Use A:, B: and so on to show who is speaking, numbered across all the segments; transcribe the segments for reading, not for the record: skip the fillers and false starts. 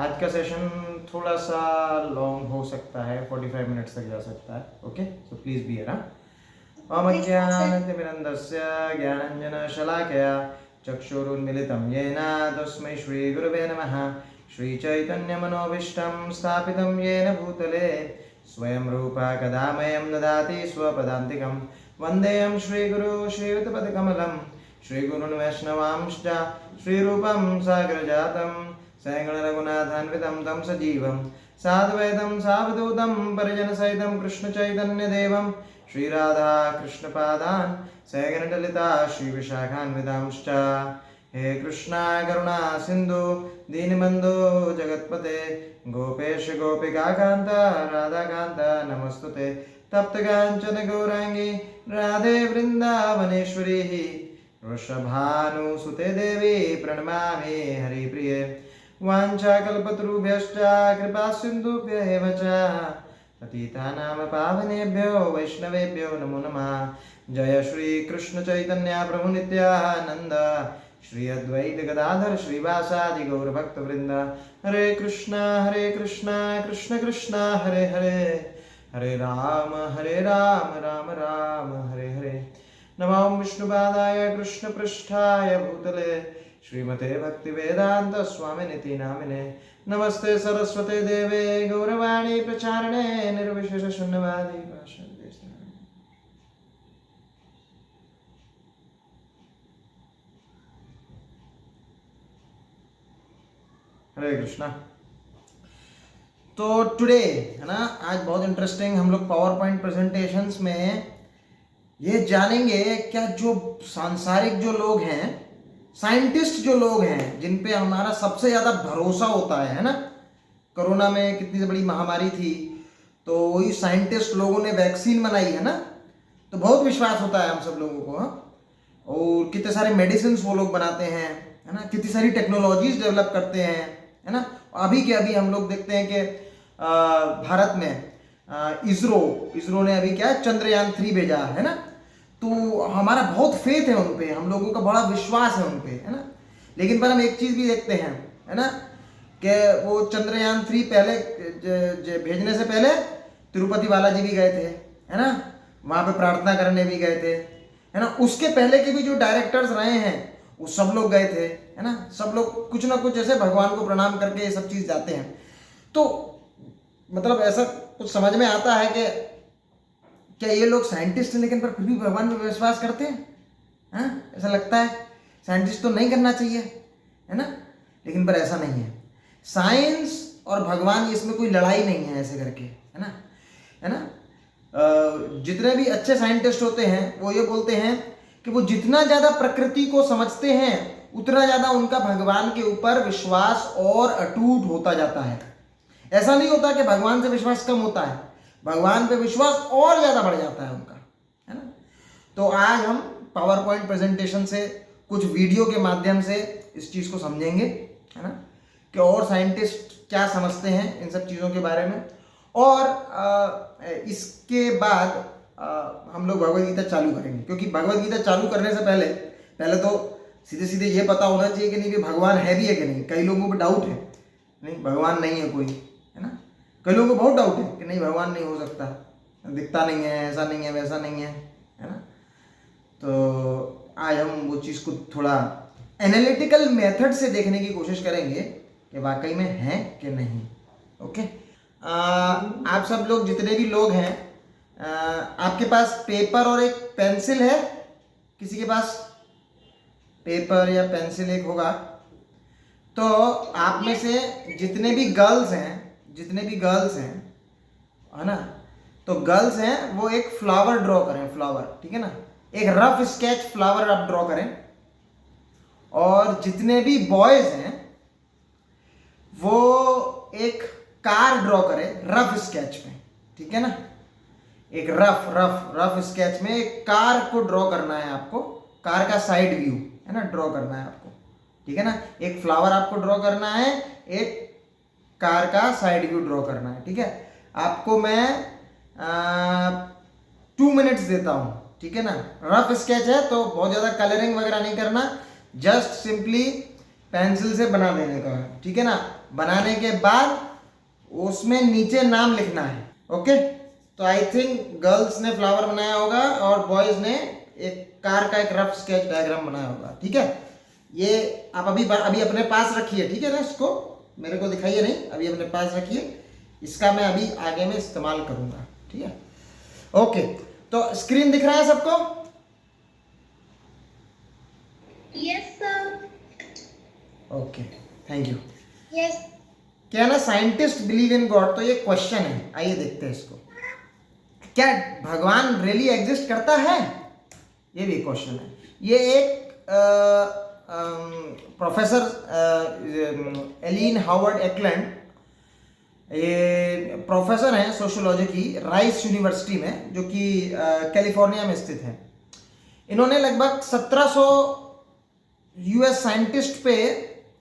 A: आज का सेशन थोड़ा सा लॉन्ग हो सकता है, 45 मिनट्स तक जा सकता है. Okay, so please be here. अज्ञानतिमिरन्दस्य ज्ञानञ्जनशलाकया चक्षुरुन्मिलितं येन तस्मै श्रीगुरवे नमः. श्रीचैतन्यमनोभीष्टं स्थापितं येन भूतले स्वयं रूपा कदा मह्यं ददाति स्वपदान्तिकं. वन्देऽहं श्रीगुरु श्रीयुतपदकमलं श्रीगुरुन् वैष्णवांश्च श्रीरूपं साग्रजातं सैगणरघुनाथान्वितं तं सजीवं साद्वैतं सावधूतं परिजनसहितं कृष्णचैतन्यदेवं श्रीराधा कृष्णपादान् सैगणललिता श्रीविशाखान्वितांश्च. हे कृष्णा करुणा सिन्धु दीनबन्धो जगत्पते गोपेश गोपिकान्त राधाकान्त नमस्तुते. तप्तकाञ्चन गौराङ्गी राधे वृन्दावनेश्वरी वृषभानुसुते देवी प्रणमामि हरिप्रिये. वाञ्छाकल्पतरुभ्यश्च कृपासिन्धुभ्यः च पतितानां पावनेभ्यो वैष्णवेभ्यो नमो नमः. जय श्री कृष्ण चैतन्य प्रभु नित्यानंद श्री अद्वैत गदाधर श्रीवासादि गौर भक्त वृंद. हरे कृष्णा कृष्ण कृष्ण हरे हरे हरे राम राम राम हरे हरे. नमो विष्णुपादाय कृष्ण पृष्ठाय भूतले श्रीमते भक्तिवेदांत स्वामिनिति नामिने. नमस्ते सरस्वते देवे गौरवाणी प्रचारणे निर्विशेष शून्यवादी भाषण. हरे कृष्णा. तो टुडे है ना, आज बहुत इंटरेस्टिंग हम लोग पावर पॉइंट प्रेजेंटेशंस में ये जानेंगे क्या जो सांसारिक जो लोग हैं, साइंटिस्ट जो लोग हैं, जिन पे हमारा सबसे ज़्यादा भरोसा होता है ना. कोरोना में कितनी बड़ी महामारी थी, तो वही साइंटिस्ट लोगों ने वैक्सीन बनाई है ना, तो बहुत विश्वास होता है हम सब लोगों को. और कितने सारे मेडिसिन वो लोग बनाते हैं है ना, कितनी सारी टेक्नोलॉजीज डेवलप करते हैं है ना. अभी के अभी हम लोग देखते हैं कि भारत में इसरो ने अभी क्या चंद्रयान 3 भेजा है ना. तो हमारा बहुत फेथ है उन पे, हम लोगों का बड़ा विश्वास है उन पे है ना. लेकिन पर हम एक चीज़ भी देखते हैं है ना कि वो चंद्रयान 3 पहले भेजने से पहले तिरुपति बालाजी भी गए थे है ना, वहाँ पे प्रार्थना करने भी गए थे है ना. उसके पहले के भी जो डायरेक्टर्स रहे हैं वो सब लोग गए थे है ना. सब लोग कुछ ना कुछ ऐसे भगवान को प्रणाम करके ये सब चीज़ जाते हैं. तो मतलब ऐसा कुछ समझ में आता है कि क्या ये लोग साइंटिस्ट हैं लेकिन पर फिर भी भगवान में विश्वास करते हैं. हाँ, ऐसा लगता है साइंटिस्ट तो नहीं करना चाहिए है ना, लेकिन पर ऐसा नहीं है. साइंस और भगवान इसमें कोई लड़ाई नहीं है ऐसे करके है ना. जितने भी अच्छे साइंटिस्ट होते हैं वो ये बोलते हैं कि वो जितना ज़्यादा प्रकृति को समझते हैं उतना ज़्यादा उनका भगवान के ऊपर विश्वास और अटूट होता जाता है. ऐसा नहीं होता कि भगवान से विश्वास कम होता है, भगवान पे विश्वास और ज़्यादा बढ़ जाता है उनका है ना. तो आज हम पावर पॉइंट प्रेजेंटेशन से कुछ वीडियो के माध्यम से इस चीज़ को समझेंगे है ना कि और साइंटिस्ट क्या समझते हैं इन सब चीज़ों के बारे में. और इसके बाद हम लोग भगवद गीता चालू करेंगे, क्योंकि भगवद गीता चालू करने से पहले तो सीधे सीधे ये पता होना चाहिए कि नहीं कि भगवान है भी है कि नहीं. कई लोगों को डाउट है नहीं भगवान नहीं है कोई है ना. कई लोगों को बहुत डाउट है कि नहीं भगवान नहीं हो सकता, दिखता नहीं है, ऐसा नहीं है, वैसा नहीं है ना. तो आज हम वो चीज़ को थोड़ा एनालिटिकल मेथड से देखने की कोशिश करेंगे कि वाकई में है कि नहीं. ओके. आप सब लोग जितने भी लोग हैं, आपके पास पेपर और एक पेंसिल है? किसी के पास पेपर या पेंसिल एक होगा? तो आप में से जितने भी गर्ल्स हैं है ना, तो गर्ल्स हैं वो एक फ्लावर ड्रॉ करें. फ्लावर, ठीक है ना, एक रफ स्केच फ्लावर आप ड्रॉ करें. और जितने भी बॉयज हैं वो एक कार ड्रॉ करें रफ स्केच में. ठीक है ना, एक रफ स्केच में एक कार को ड्रॉ करना है आपको. कार का साइड व्यू है ना ड्रॉ करना है आपको. ठीक है ना, एक फ्लावर आपको ड्रॉ करना है, एक कार का साइड व्यू ड्रॉ करना है. ठीक है, आपको मैं 2 मिनट्स देता हूँ. ठीक है ना, रफ स्केच है तो बहुत ज़्यादा कलरिंग वगैरह नहीं करना, जस्ट सिंपली पेंसिल से बना देने का है. ठीक है ना, बनाने के बाद उसमें नीचे नाम लिखना है। ओके, तो आई थिंक गर्ल्स ने फ्लावर बनाया होगा और बॉयज ने एक कार का एक रफ स्केच डायग्राम बनाया होगा। ठीक है, ये आप अभी अपने पास रखिए। ठीक है ना, इसको मेरे को दिखाइए नहीं, अभी अपने पास रखिए। इसका मैं अभी आगे में इस्तेमाल करूंगा। ठीक है, ओके। तो स्क्रीन दिख रहा है सबको?
B: Yes sir.
A: Okay, thank you.
B: Yes.
A: क्या ना साइंटिस्ट बिलीव इन गॉड, तो ये क्वेश्चन है, आइए देखते हैं इसको। क्या भगवान रियली एग्जिस्ट करता है? ये भी क्वेश्चन है। ये एक प्रोफेसर एलिन हावर्ड एकलैंड, ये प्रोफेसर हैं सोशियोलॉजी की राइस यूनिवर्सिटी में, जो कि कैलिफोर्निया में स्थित है। इन्होंने लगभग 1700 यूएस साइंटिस्ट पे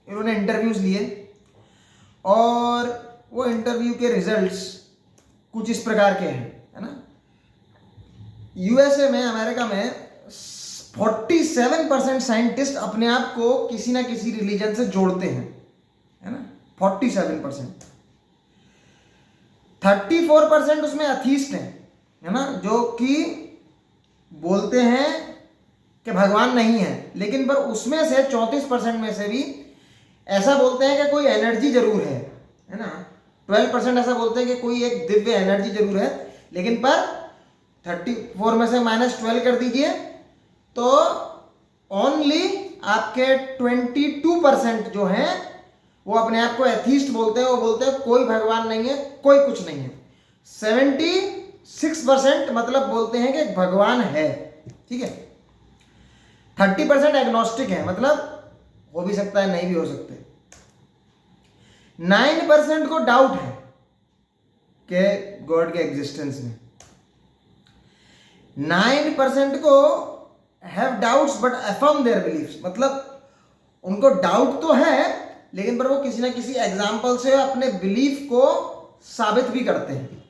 A: इन्होंने इंटरव्यूज लिए और वो इंटरव्यू के रिजल्ट्स कुछ इस प्रकार के हैं, है ना। यूएसए में, अमेरिका में 47% साइंटिस्ट अपने आप को किसी ना किसी रिलीजन से जोड़ते हैं, है ना। 47%। 34% उसमें अथीस्ट हैं, है ना, जो कि बोलते हैं कि भगवान नहीं है। लेकिन पर उसमें से 34% में से भी ऐसा बोलते हैं कि कोई एनर्जी जरूर है ना। 12% ऐसा बोलते हैं कि कोई एक दिव्य एनर्जी जरूर है। लेकिन पर 34 में से -12 कर दीजिए तो ओनली आपके 22% जो हैं वो अपने आप को एथीस्ट बोलते हैं। वो बोलते हैं कोई भगवान नहीं है, कोई कुछ नहीं है। 76% मतलब बोलते हैं कि भगवान है। ठीक है, 30% एग्नोस्टिक है, मतलब हो भी सकता है, नहीं भी हो सकते। 9% को डाउट है कि गॉड के एग्जिस्टेंस में। 9% who have doubts but affirm their beliefs, मतलब उनको डाउट तो है लेकिन पर वो किसी ना किसी एग्जाम्पल से अपने बिलीफ को साबित भी करते हैं।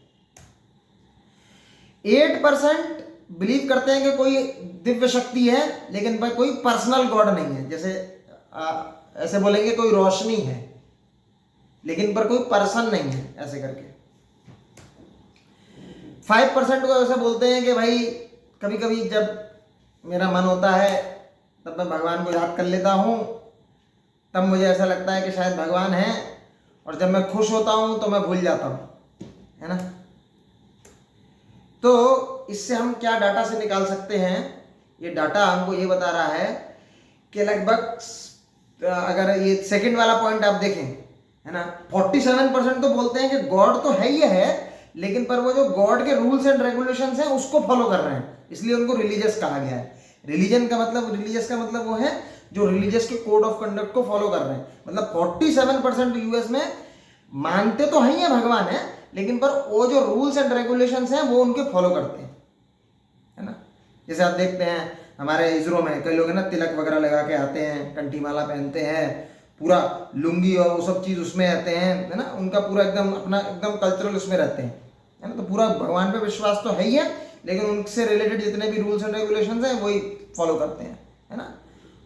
A: 8% बिलीव करते हैं कि कोई दिव्य शक्ति है लेकिन पर कोई पर्सनल गॉड नहीं है। जैसे ऐसे बोलेंगे कोई रोशनी है लेकिन पर कोई पर्सन नहीं है, ऐसे करके। 5% को ऐसा बोलते हैं कि भाई कभी कभी जब मेरा मन होता है तब मैं भगवान को याद कर लेता हूँ, तब मुझे ऐसा लगता है कि शायद भगवान है, और जब मैं खुश होता हूँ तो मैं भूल जाता हूँ, है ना। तो इससे हम क्या डाटा से निकाल सकते हैं? ये डाटा हमको ये बता रहा है कि लगभग अगर ये सेकंड वाला पॉइंट आप देखें, है ना, 47% तो बोलते हैं कि गॉड तो है ही है, लेकिन पर वो जो गॉड के रूल्स एंड रेगुलेशंस हैं उसको फॉलो कर रहे हैं, इसलिए उनको रिलीजियस कहा गया है। रिलीजियस का मतलब वो है जो रिलीजियस के कोड ऑफ कंडक्ट को फॉलो कर रहे हैं। मतलब 47% यूएस में मानते तो है ही है भगवान है, लेकिन पर वो जो रूल्स एंड रेगुलेशंस हैं वो उनके फॉलो करते हैं, है ना। जैसे आप देखते हैं हमारे इसरो में कई लोग है ना तिलक वगैरह लगा के आते हैं, कंठी माला पहनते हैं, पूरा लुंगी और वो सब चीज़ उसमें रहते हैं, है ना। उनका पूरा एकदम अपना एकदम कल्चरल उसमें रहते हैं, है ना। तो पूरा भगवान पे विश्वास तो है ही है, लेकिन उनसे रिलेटेड जितने भी रूल्स एंड रेगुलेशंस हैं वही फॉलो करते हैं, है ना।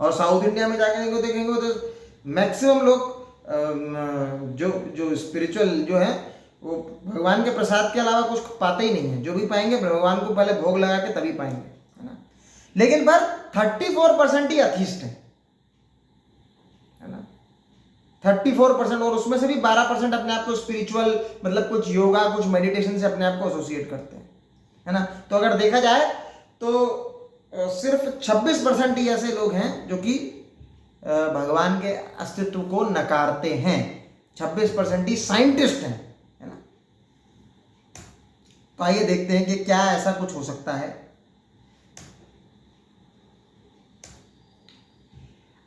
A: और साउथ इंडिया में जाके देखेंगे तो मैक्सिमम लोग जो स्पिरिचुअल जो है वो भगवान के प्रसाद के अलावा कुछ पाते ही नहीं है। जो भी पाएंगे भगवान को पहले भोग लगा के तभी पाएंगे, है ना। लेकिन पर 34% ही अथीस्ट है ना। 34%, और उसमें से भी 12% अपने आप को स्पिरिचुअल मतलब कुछ योगा कुछ मेडिटेशन से अपने आप को एसोसिएट करते हैं, है ना। तो अगर देखा जाए तो सिर्फ 26% ही ऐसे लोग हैं जो कि भगवान के अस्तित्व को नकारते हैं। 26% ही साइंटिस्ट हैं, है ना। तो आइए देखते हैं कि क्या ऐसा कुछ हो सकता है।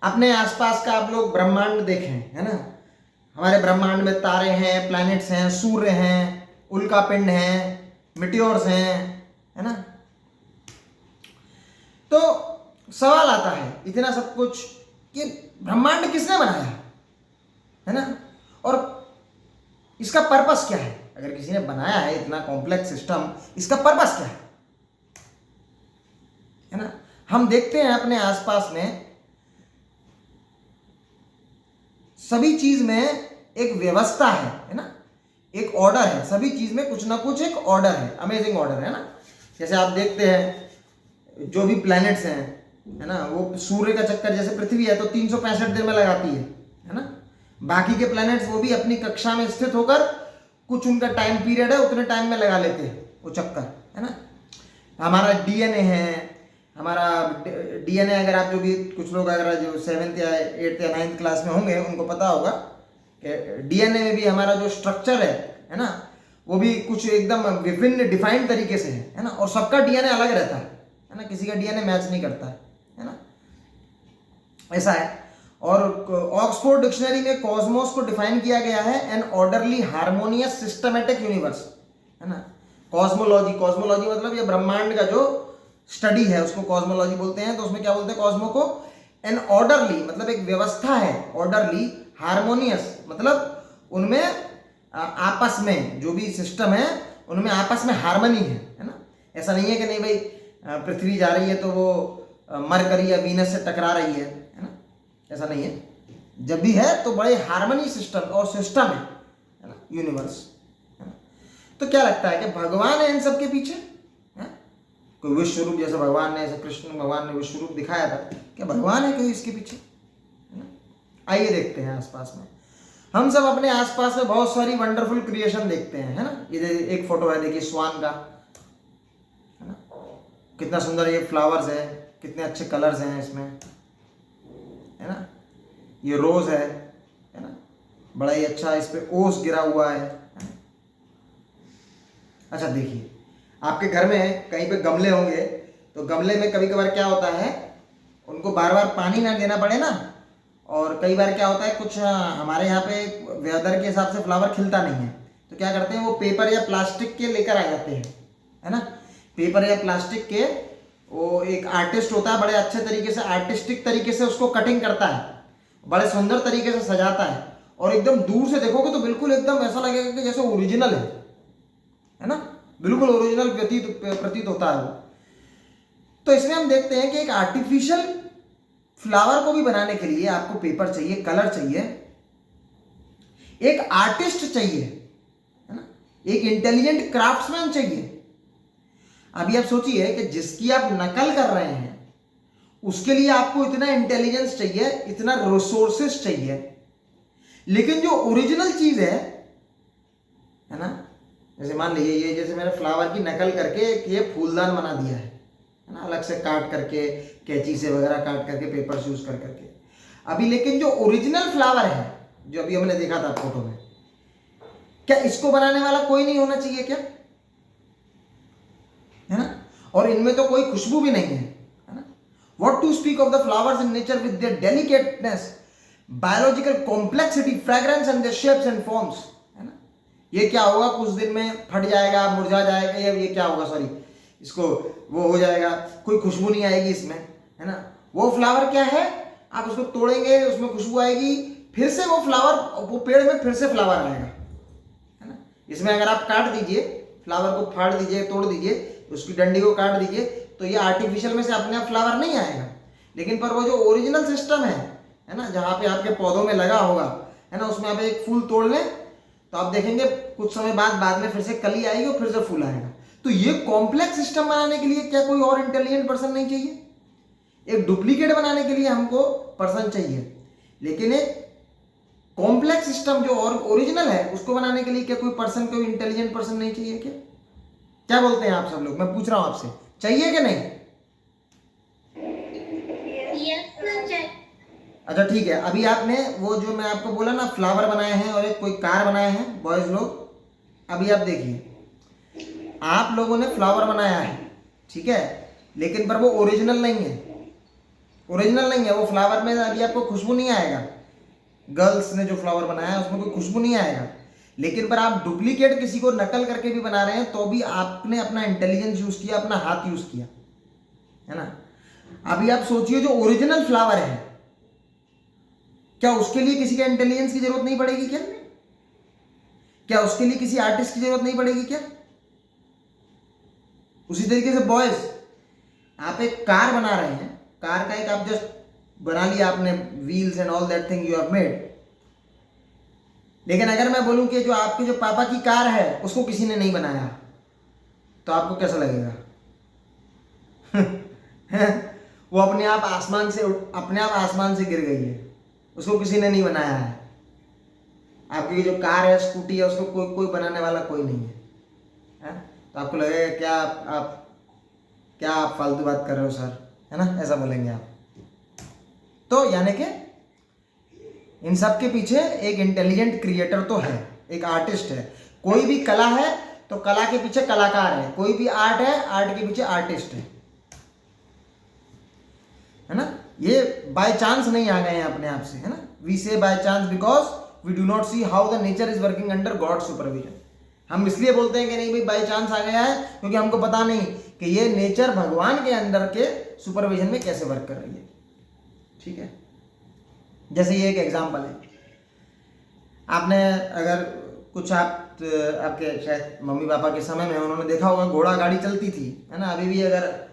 A: अपने आसपास का आप लोग ब्रह्मांड देखें, है ना। हमारे ब्रह्मांड में तारे हैं, प्लैनेट्स हैं, सूर्य हैं, उल्का पिंड हैं, मिटियोर्स हैं, है ना। तो सवाल आता है इतना सब कुछ कि ब्रह्मांड किसने बनाया, है ना, और इसका पर्पस क्या है? अगर किसी ने बनाया है इतना कॉम्प्लेक्स सिस्टम, इसका पर्पस क्या है ना। हम देखते हैं अपने आसपास में सभी चीज में एक व्यवस्था है ना, एक ऑर्डर है, सभी चीज में कुछ ना कुछ एक ऑर्डर है, अमेजिंग ऑर्डर है ना। जैसे आप देखते हैं जो भी प्लैनेट्स हैं है ना, वो सूर्य का चक्कर जैसे पृथ्वी है तो 365 दिन में लगाती है ना। बाकी के प्लैनेट्स वो भी अपनी कक्षा में स्थित होकर कुछ उनका टाइम पीरियड है, उतने टाइम में लगा लेते हैं वो चक्कर, है ना। हमारा डीएनए है, हमारा डीएनए अगर आप जो भी कुछ लोग अगर जो 7th या 8th या 9th क्लास में होंगे उनको पता होगा कि डीएनए में भी हमारा जो स्ट्रक्चर है ना, वो भी कुछ एकदम विभिन्न डिफाइंड तरीके से है ना, और सबका डीएनए अलग रहता है ना, किसी का डीएनए मैच नहीं करता है ना, ऐसा है। और ऑक्सफोर्ड डिक्शनरी में कॉस्मोस को डिफाइन किया गया है an orderly harmonious systematic universe, है ना। कॉस्मोलॉजी, कॉस्मोलॉजी मतलब ये ब्रह्मांड का जो स्टडी है उसको कॉस्मोलॉजी बोलते हैं। तो उसमें क्या बोलते हैं कॉस्मो को, एन ऑर्डरली मतलब एक व्यवस्था है, ऑर्डरली, हार्मोनियस मतलब उनमें आपस में जो भी सिस्टम है उनमें आपस में हार्मनी है ना। ऐसा नहीं है कि नहीं भाई पृथ्वी जा रही है तो वो मरकरी या वीनस से टकरा रही है ना, ऐसा नहीं है। जब भी है तो बड़े हार्मनी सिस्टम और सिस्टम है ना यूनिवर्स, है ना। तो क्या लगता है कि भगवान है इन सब के पीछे, है? कोई विश्व रूप, जैसे भगवान ने, जैसे कृष्ण भगवान ने विश्व रूप दिखाया था, क्या भगवान है कोई इसके पीछे, है ना। आइए देखते हैं आसपास में। हम सब अपने आसपास में बहुत सारी वंडरफुल क्रिएशन देखते हैं, है ना। ये एक फोटो है, देखिए स्वान का, है ना, कितना सुंदर ये फ्लावर्स है, कितने अच्छे कलर्स हैं इसमें, है ना। ये रोज है ना, बड़ा ही अच्छा, इस पे ओस गिरा हुआ है ना? अच्छा देखिए, आपके घर में कहीं पे गमले होंगे तो गमले में कभी कभार क्या होता है, उनको बार बार पानी ना देना पड़े ना, और कई बार क्या होता है कुछ हमारे यहाँ पे वेदर के हिसाब से फ्लावर खिलता नहीं है, तो क्या करते हैं वो पेपर या प्लास्टिक के लेकर आ जाते हैं, है ना। पेपर या प्लास्टिक के, वो एक आर्टिस्ट होता है, बड़े अच्छे तरीके से आर्टिस्टिक तरीके से उसको कटिंग करता है, बड़े सुंदर तरीके से सजाता है, और एकदम दूर से देखोगे तो बिल्कुल एकदम ऐसा लगेगा कि जैसे ओरिजिनल है ना, बिल्कुल ओरिजिनल प्रतीत होता है वो। तो इसमें हम देखते हैं कि एक आर्टिफिशियल फ्लावर को भी बनाने के लिए आपको पेपर चाहिए, कलर चाहिए, एक आर्टिस्ट चाहिए, है ना, एक इंटेलिजेंट क्राफ्ट्समैन चाहिए। अभी आप सोचिए कि जिसकी आप नकल कर रहे हैं उसके लिए आपको इतना इंटेलिजेंस चाहिए, इतना रिसोर्सेस चाहिए, लेकिन जो ओरिजिनल चीज है ना, जैसे मान लीजिए ये, जैसे मैंने फ्लावर की नकल करके ये फूलदान बना दिया है ना, अलग से काट करके, कैंची से वगैरह काट करके, पेपर से यूज कर करके। अभी लेकिन जो ओरिजिनल फ्लावर है जो अभी हमने देखा था फोटो में, क्या इसको बनाने वाला कोई नहीं होना चाहिए क्या, है ना। और इनमें तो कोई खुशबू भी नहीं है ना। What to speak of the flowers in nature with their delicateness, biological complexity, fragrance and their shapes and forms, है ना। ये क्या होगा, कुछ दिन में फट जाएगा, मुरझा जाएगा, ये क्या होगा, सॉरी, इसको वो हो जाएगा, कोई खुशबू नहीं आएगी इसमें, है ना। वो फ्लावर क्या है, आप उसको तोड़ेंगे उसमें खुशबू आएगी, फिर से वो फ्लावर, वो पेड़ में फिर से फ्लावर आएगा, है ना। इसमें अगर आप काट दीजिए, फ्लावर को फाड़ दीजिए, तोड़ दीजिए, उसकी डंडी को काट दीजिए, तो ये आर्टिफिशियल में से अपने आप फ्लावर नहीं आएगा। लेकिन पर वो जो ओरिजिनल सिस्टम है ना, जहाँ पे आपके पौधों में लगा होगा, है ना, उसमें आप एक फूल तोड़ लें तो आप देखेंगे कुछ समय बाद में फिर से कली आएगी और फिर से फूल आएगा। तो ये कॉम्प्लेक्स सिस्टम बनाने के लिए क्या कोई और इंटेलिजेंट पर्सन नहीं चाहिए? एक डुप्लीकेट बनाने के लिए हमको पर्सन चाहिए, लेकिन एक कॉम्प्लेक्स सिस्टम जो और ओरिजिनल है उसको बनाने के लिए क्या कोई पर्सन, कोई इंटेलिजेंट पर्सन नहीं चाहिए क्या? क्या बोलते हैं आप सब लोग? मैं पूछ रहा हूं आपसे, चाहिए कि नहीं? अच्छा ठीक है, अभी आपने वो जो मैं आपको बोला ना, फ्लावर बनाए हैं और एक कोई कार बनाए हैं बॉयज लोग। अभी आप देखिए, आप लोगों ने फ्लावर बनाया है, ठीक है, लेकिन पर वो ओरिजिनल नहीं है, ओरिजिनल नहीं है वो फ्लावर में। अभी आपको खुशबू नहीं आएगा, गर्ल्स ने जो फ्लावर बनाया है उसमें कोई खुशबू नहीं आएगा। लेकिन पर आप डुप्लीकेट किसी को नकल करके भी बना रहे हैं तो भी आपने अपना इंटेलिजेंस यूज किया, अपना हाथ यूज किया, है ना। अभी आप सोचिए जो ओरिजिनल फ्लावर है, क्या उसके लिए किसी का इंटेलिजेंस की जरूरत नहीं पड़ेगी क्या? क्या उसके लिए किसी आर्टिस्ट की जरूरत नहीं पड़ेगी क्या? उसी तरीके से बॉयज, आप एक कार बना रहे हैं, कार का एक आप जस्ट बना लिया आपने, wheels and all that thing you have made, लेकिन अगर मैं बोलूं कि जो आपके जो पापा की कार है उसको किसी ने नहीं बनाया, तो आपको कैसा लगेगा? वो अपने आप आसमान से गिर गई है, उसको किसी ने नहीं बनाया है। आपकी जो कार है, स्कूटी है, उसको कोई बनाने वाला कोई नहीं है। तो आपको लगेगा क्या आप फालतू बात कर रहे हो सर, है ना, ऐसा बोलेंगे आप। तो यानी कि इन सब के पीछे एक इंटेलिजेंट क्रिएटर तो है, एक आर्टिस्ट है। कोई भी कला है तो कला के पीछे कलाकार है, कोई भी आर्ट है, आर्ट के पीछे आर्टिस्ट है ना। ये बाय चांस नहीं आ गए हैं अपने आप से, है ना। We say by chance because we do not see how the nature is working under God supervision. हम इसलिए बोलते हैं कि नहीं भाई बाय चांस आ गया है, क्योंकि हमको पता नहीं कि ये नेचर भगवान के अंदर के सुपरविजन में कैसे वर्क कर रही है। ठीक है, जैसे ये एक एग्जांपल है। आपने अगर कुछ आपके शायद मम्मी पापा के समय में उन्होंने देखा होगा, घोड़ा गाड़ी चलती थी, है ना। अभी भी अगर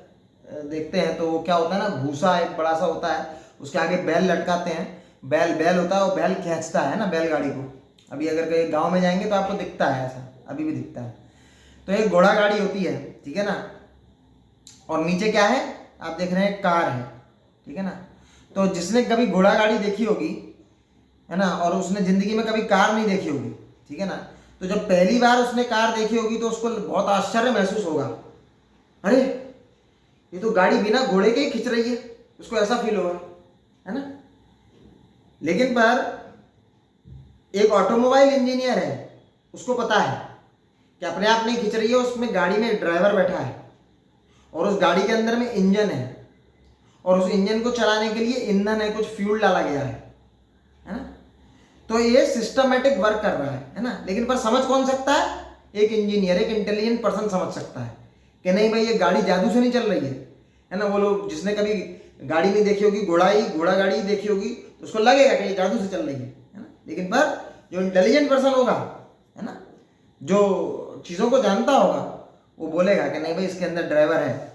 A: देखते हैं तो वो क्या होता है ना, भूसा एक बड़ा सा होता है, उसके आगे बैल लटकाते हैं, बैल होता है, वो बैल खींचता है ना बैलगाड़ी को। अभी अगर कहीं गांव में जाएंगे तो आपको दिखता है, ऐसा अभी भी दिखता है। तो एक घोड़ा गाड़ी होती है, ठीक है ना, और नीचे क्या है आप देख रहे हैं, कार है, ठीक है ना। तो जिसने कभी घोड़ा गाड़ी देखी होगी, है ना, और उसने जिंदगी में कभी कार नहीं देखी होगी, ठीक है ना, तो जब पहली बार उसने कार देखी होगी तो उसको बहुत आश्चर्य महसूस होगा, अरे ये तो गाड़ी बिना घोड़े के ही खींच रही है, उसको ऐसा फील होगा, है ना। लेकिन पर एक ऑटोमोबाइल इंजीनियर है, उसको पता है कि अपने आप नहीं खींच रही है, उसमें गाड़ी में ड्राइवर बैठा है और उस गाड़ी के अंदर में इंजन है, और उस इंजन को चलाने के लिए ईंधन है, कुछ फ्यूल डाला गया है ना। तो ये सिस्टमेटिक वर्क कर रहा है ना। लेकिन पर समझ कौन सकता है? एक इंजीनियर, एक इंटेलिजेंट पर्सन समझ सकता है कि नहीं भाई ये गाड़ी जादू से नहीं चल रही है ना। वो लोग जिसने कभी गाड़ी नहीं देखी होगी, घोड़ा गाड़ी देखी होगी, तो उसको लगेगा कि ये जादू से चल रही है ना। लेकिन पर जो इंटेलिजेंट पर्सन होगा, है ना, जो चीज़ों को जानता होगा, वो बोलेगा कि नहीं भाई इसके अंदर ड्राइवर है,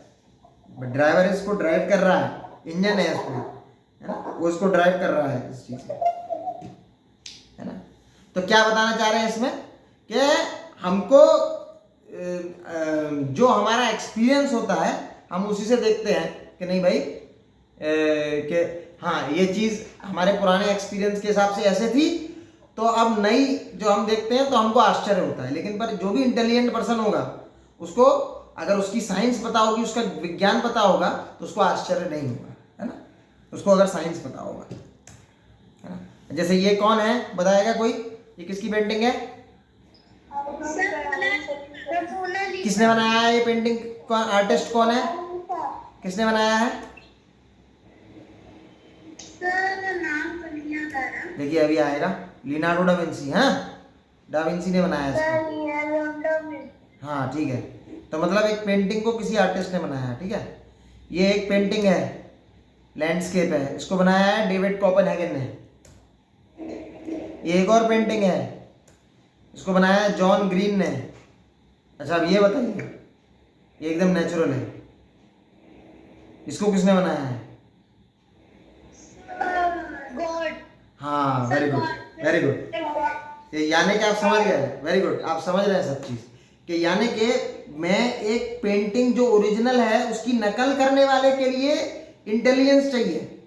A: ड्राइवर इसको ड्राइव कर रहा है, इंजन है इसमें, है ना, वो इसको ड्राइव कर रहा है इस चीज़ में, है ना। तो क्या बताना चाह रहे हैं इसमें कि हमको जो हमारा एक्सपीरियंस होता है हम उसी से देखते हैं कि नहीं भाई कि हाँ ये चीज़ हमारे पुराने एक्सपीरियंस के हिसाब से ऐसे थी, तो अब नई जो हम देखते हैं तो हमको आश्चर्य होता है। लेकिन पर जो भी इंटेलिजेंट पर्सन होगा, उसको अगर उसकी साइंस पता होगी, उसका विज्ञान पता होगा, तो उसको आश्चर्य नहीं होगा, है ना, उसको अगर साइंस पता होगा, है ना। जैसे ये कौन है बताएगा कोई, ये किसकी पेंटिंग है? किसने बनाया है ये पेंटिंग? कौन आर्टिस्ट कौन है, किसने बनाया है? देखिए अभी आएगा, लियोनार्डो डा विंसी। हाँ, डा विंसी ने बनाया इसको। हाँ ठीक है, तो मतलब एक पेंटिंग को किसी आर्टिस्ट ने बनाया, ठीक है। ये एक पेंटिंग है, लैंडस्केप है, इसको बनाया है डेविड कोपेनहेगन ने। ये एक और पेंटिंग है, इसको बनाया है जॉन ग्रीन ने। अच्छा अब ये बताइए, ये एकदम नेचुरल है, इसको किसने बनाया है? हाँ वेरी गुड, वेरी गुड। यानी कि आप समझ गए, वेरी गुड, आप समझ रहे हैं सब चीज़ कि यानी कि मैं एक पेंटिंग जो ओरिजिनल है उसकी नकल करने वाले के लिए इंटेलिजेंस चाहिए।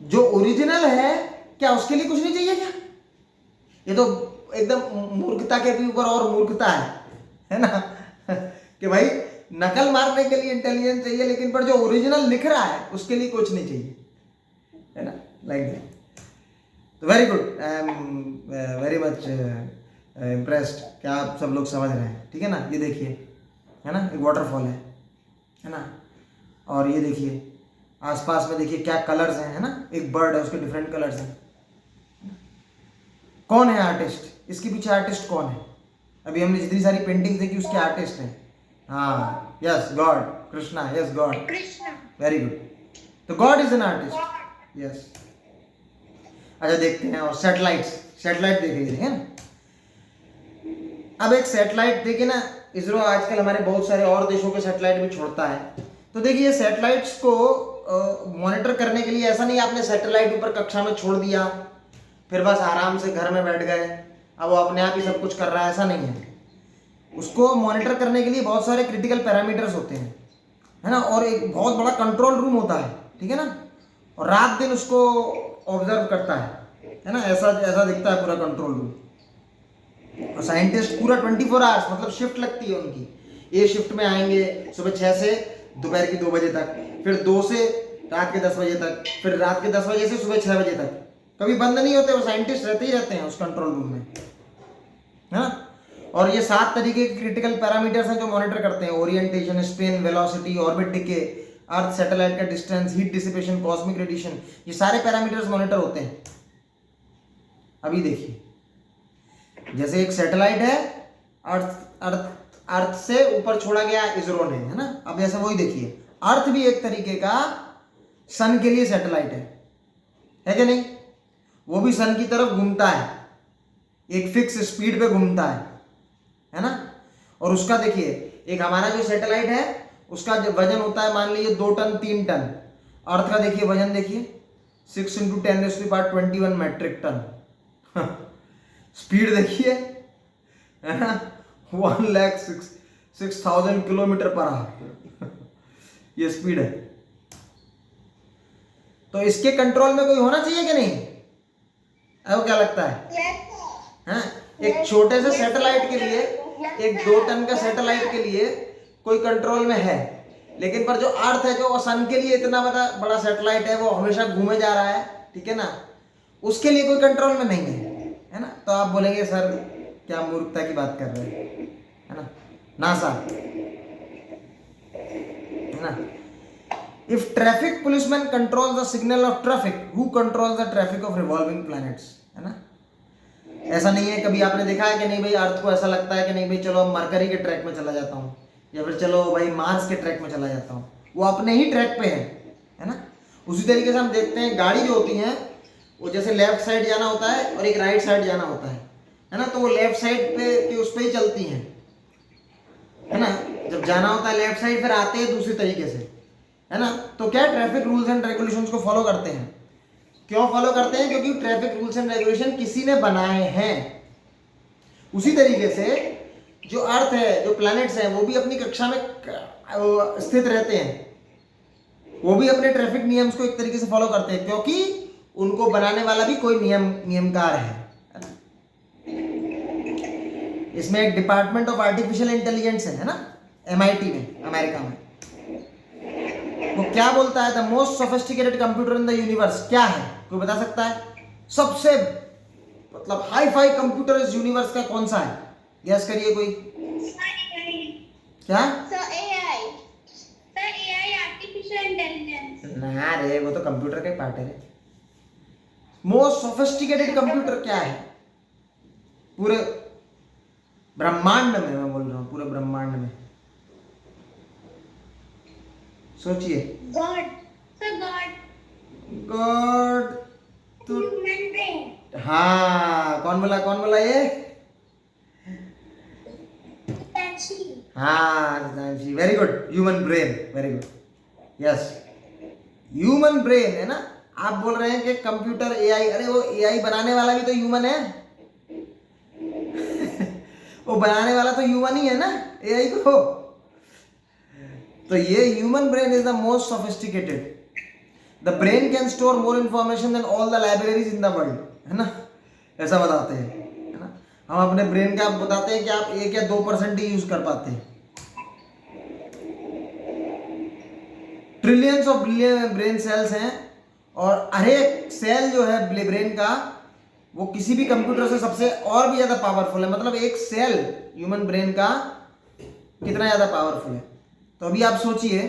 A: जो ओरिजिनल है क्या उसके लिए कुछ नहीं चाहिए क्या? ये तो एकदम मूर्खता के भी ऊपर और मूर्खता है ना कि भाई नकल मारने के लिए इंटेलिजेंस चाहिए, लेकिन पर जो ओरिजिनल लिख रहा है उसके लिए कुछ नहीं चाहिए, है ना, लाइक दैट। तो very good, I am very much impressed कि आप सब लोग समझ रहे हैं, ठीक है ना। ये देखिए, है ना, एक वाटरफॉल है ना, और ये देखिए आसपास में देखिए क्या कलर्स हैं, है ना, एक बर्ड है उसके डिफरेंट कलर्स हैं। कौन है आर्टिस्ट? इसके पीछे आर्टिस्ट कौन है? अभी हमने जितनी सारी पेंटिंग्स देखी उसके आर्टिस्ट हैं। हाँ yes, god, Krishna, yes god, very good. तो god is an artist, yes. अच्छा देखते हैं, और सैटेलाइट देख लीजिए, है ना। अब एक सैटेलाइट देखिए ना, इसरो आजकल हमारे बहुत सारे और देशों के सैटेलाइट भी छोड़ता है। तो देखिए सैटेलाइट्स को मॉनिटर करने के लिए ऐसा नहीं आपने सैटेलाइट ऊपर कक्षा में छोड़ दिया फिर बस आराम से घर में बैठ गए, अब वो अपने आप ही सब कुछ कर रहा है, ऐसा नहीं है। उसको मॉनिटर करने के लिए बहुत सारे क्रिटिकल पैरामीटर्स होते हैं, है ना, और एक बहुत बड़ा कंट्रोल रूम होता है, ठीक है ना, और रात दिन उसको ऑब्जर्व करता है ना, ऐसा ऐसा दिखता है पूरा कंट्रोल रूम। और साइंटिस्ट पूरा 24 आवर्स, मतलब शिफ्ट लगती है उनकी, ये शिफ्ट में आएंगे सुबह 6 से दोपहर की 2 बजे तक, फिर 2 से रात के 10 बजे तक, फिर रात के 10 बजे से सुबह 6 बजे तक, कभी बंद नहीं होते, वो साइंटिस्ट रहते ही रहते हैं उस कंट्रोल रूम में, है ना। और ये 7 तरीके के क्रिटिकल पैरामीटर्स हैं जो मॉनिटर करते हैं, orientation, spin, velocity, orbit decay, earth satellite का distance, heat dissipation, cosmic radiation, ये सारे पैरामीटर्स मॉनिटर होते हैं। अभी देखिए, जैसे एक सैटेलाइट है, अर्थ से ऊपर छोड़ा गया इसरो ने, है ना। अब जैसे वही देखिए, अर्थ भी एक तरीके का सन के लिए सैटेलाइट है कि नहीं, वो भी सन की तरफ घूमता है, एक फिक्स स्पीड पे घूमता है ना। और उसका देखिए, एक हमारा जो सैटेलाइट है उसका जो वजन होता है, मान लीजिए 2 टन 3 टन, अर्थ का देखिए वजन देखिए 6 × 10⁻21 मेट्रिक टन। स्पीड देखिए, है ना, 1,06,000 किलोमीटर पर आवर, ये स्पीड है। तो इसके कंट्रोल में कोई होना चाहिए कि नहीं, आपको क्या लगता है? हाँ, एक छोटे से सैटेलाइट के लिए, एक 2 टन का सैटेलाइट के लिए कोई कंट्रोल में है, लेकिन पर जो अर्थ है, जो सन के लिए इतना बड़ा सैटेलाइट है, वो हमेशा घूमे जा रहा है, ठीक है ना, उसके लिए कोई कंट्रोल में नहीं है ना। तो आप बोलेंगे सर क्या मूर्खता की बात कर रहे हैं, है ना, नासा, है ना। If traffic policeman control the signal of traffic, who control the traffic of revolving planets, है ना। ऐसा नहीं है, कभी आपने देखा है कि नहीं भाई, अर्थ को ऐसा लगता है कि नहीं भाई चलो अब मरकरी के ट्रैक में चला जाता हूँ, या फिर चलो भाई मार्स के ट्रैक में चला जाता हूँ, वो अपने ही ट्रैक पे है ना। उसी तरीके से हम देखते हैं गाड़ी जो होती है, वो जैसे लेफ्ट साइड जाना होता है और एक राइट साइड जाना होता है ना, तो वो लेफ्ट साइड पे कि उस पर ही चलती हैं, है ना। जब जाना होता है लेफ्ट साइड, फिर आते हैं दूसरी तरीके से, है ना। तो क्या ट्रैफिक रूल्स एंड रेगुलेशंस को फॉलो करते हैं, क्यों फॉलो करते हैं? क्योंकि ट्रैफिक रूल्स एंड रेगुलेशन किसी ने बनाए हैं। उसी तरीके से जो अर्थ है, जो प्लैनेट्स हैं, वो भी अपनी कक्षा में स्थित रहते हैं, वो भी अपने ट्रैफिक नियम्स को एक तरीके से फॉलो करते हैं, क्योंकि उनको बनाने वाला भी कोई नियमकार है। इसमें एक डिपार्टमेंट ऑफ आर्टिफिशियल इंटेलिजेंस है ना, MIT में, अमेरिका में। वो क्या बोलता है, the most sophisticated computer in the universe क्या है, कोई बता सकता है? सबसे मतलब हाई फाई कंप्यूटर इस यूनिवर्स का कौन सा है, गैस करिए कोई। क्या?
B: AI artificial intelligence.
A: ना रे, वो तो कंप्यूटर का ही पार्ट है रे। मोस्ट सोफिस्टिकेटेड कंप्यूटर क्या है पूरे ब्रह्मांड में, मैं बोल रहा हूँ पूरे ब्रह्मांड में, सोचिए।
B: गॉड।
A: गॉड तो
B: ह्यूमन ब्रेन।
A: हाँ, कौन बोला ये? हाँ, very good, human brain, very good, yes, human brain, है ना। आप बोल रहे हैं कि कंप्यूटर AI, अरे वो AI बनाने वाला भी तो ह्यूमन है। वो बनाने वाला तो ह्यूमन ही है ना AI को। तो ये human brain is the most sophisticated. The brain can store more information than all the libraries in the world, है ना, ऐसा बताते हैं, है ना। हम अपने ब्रेन का बताते हैं कि आप 1 या 2% ही यूज कर पाते हैं। ट्रिलियंस ऑफ ब्रेन सेल्स हैं, और हर एक सेल जो है ब्रेन का, वो किसी भी कंप्यूटर से सबसे और भी ज्यादा पावरफुल है। मतलब एक सेल ह्यूमन ब्रेन का कितना ज्यादा पावरफुल है। तो अभी आप सोचिए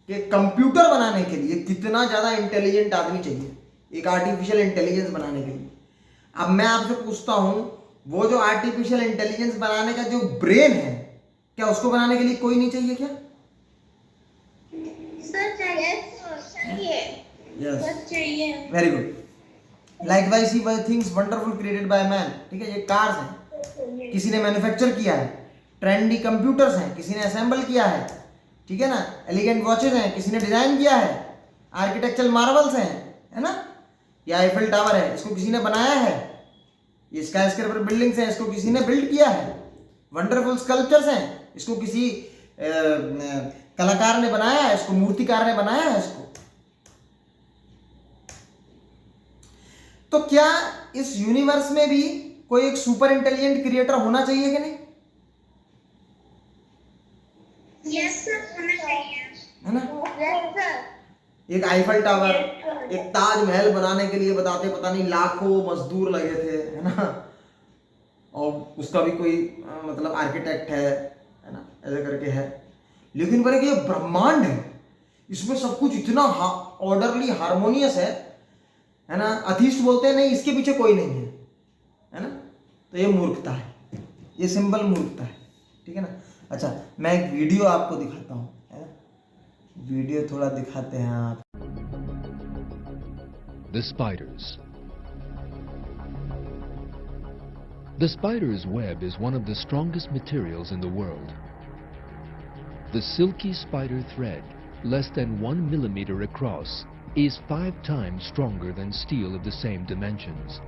A: कि कंप्यूटर बनाने के लिए कितना ज्यादा इंटेलिजेंट आदमी चाहिए, एक आर्टिफिशियल इंटेलिजेंस बनाने के लिए। अब मैं आपसे पूछता हूं, वो जो आर्टिफिशियल इंटेलिजेंस बनाने का जो ब्रेन है, क्या उसको बनाने के लिए कोई नहीं चाहिए क्या?
B: चाहिए।
A: Very good. Likewise he things wonderful created by man, ठीक है। ये कार्स हैं, किसी ने मैन्युफैक्चर किया है। ट्रेंडी कंप्यूटर्स हैं, किसी ने असेंबल किया है, ठीक है ना। एलिगेंट वॉचेस हैं, किसी ने डिजाइन किया है। आर्किटेक्चरल मार्वल्स हैं, है ना। ये आईफिल टावर है, इसको किसी ने बनाया है? ये स्काईस्क्रेपर बिल्डिंग्स हैं, इसको किसी ने बिल्ड किया है? वंडरफुल स्कल्पचर्स हैं, इसको किसी कलाकार ने बनाया है? इसको मूर्तिकार ने बनाया है इसको? तो क्या इस यूनिवर्स में भी कोई एक सुपर इंटेलिजेंट क्रिएटर होना चाहिए कि नहीं?
B: यस सर, होना चाहिए।
A: है ना?
B: Yes sir.
A: एक आईफल टावर, एक ताजमहल बनाने के लिए बताते पता नहीं लाखों मजदूर लगे थे, है ना? और उसका भी कोई मतलब आर्किटेक्ट है ना, ऐसे करके है। लेकिन पर ये ब्रह्मांड है, इसमें सब कुछ इतना ऑर्डरली हार्मोनियस है ना। अथीस्ट बोलते हैं नहीं, इसके पीछे कोई नहीं है ना? तो ये मूर्खता है, ये सिंपल मूर्खता है, ठीक है ना। अच्छा, मैं एक वीडियो आपको दिखाता हूँ, है ना? वीडियो थोड़ा दिखाते हैं आप।
C: The spiders. The spider's web is one of the strongest materials in the world. The silky spider thread, less than 1 millimeter across, is 5 times stronger than steel of the same dimensions.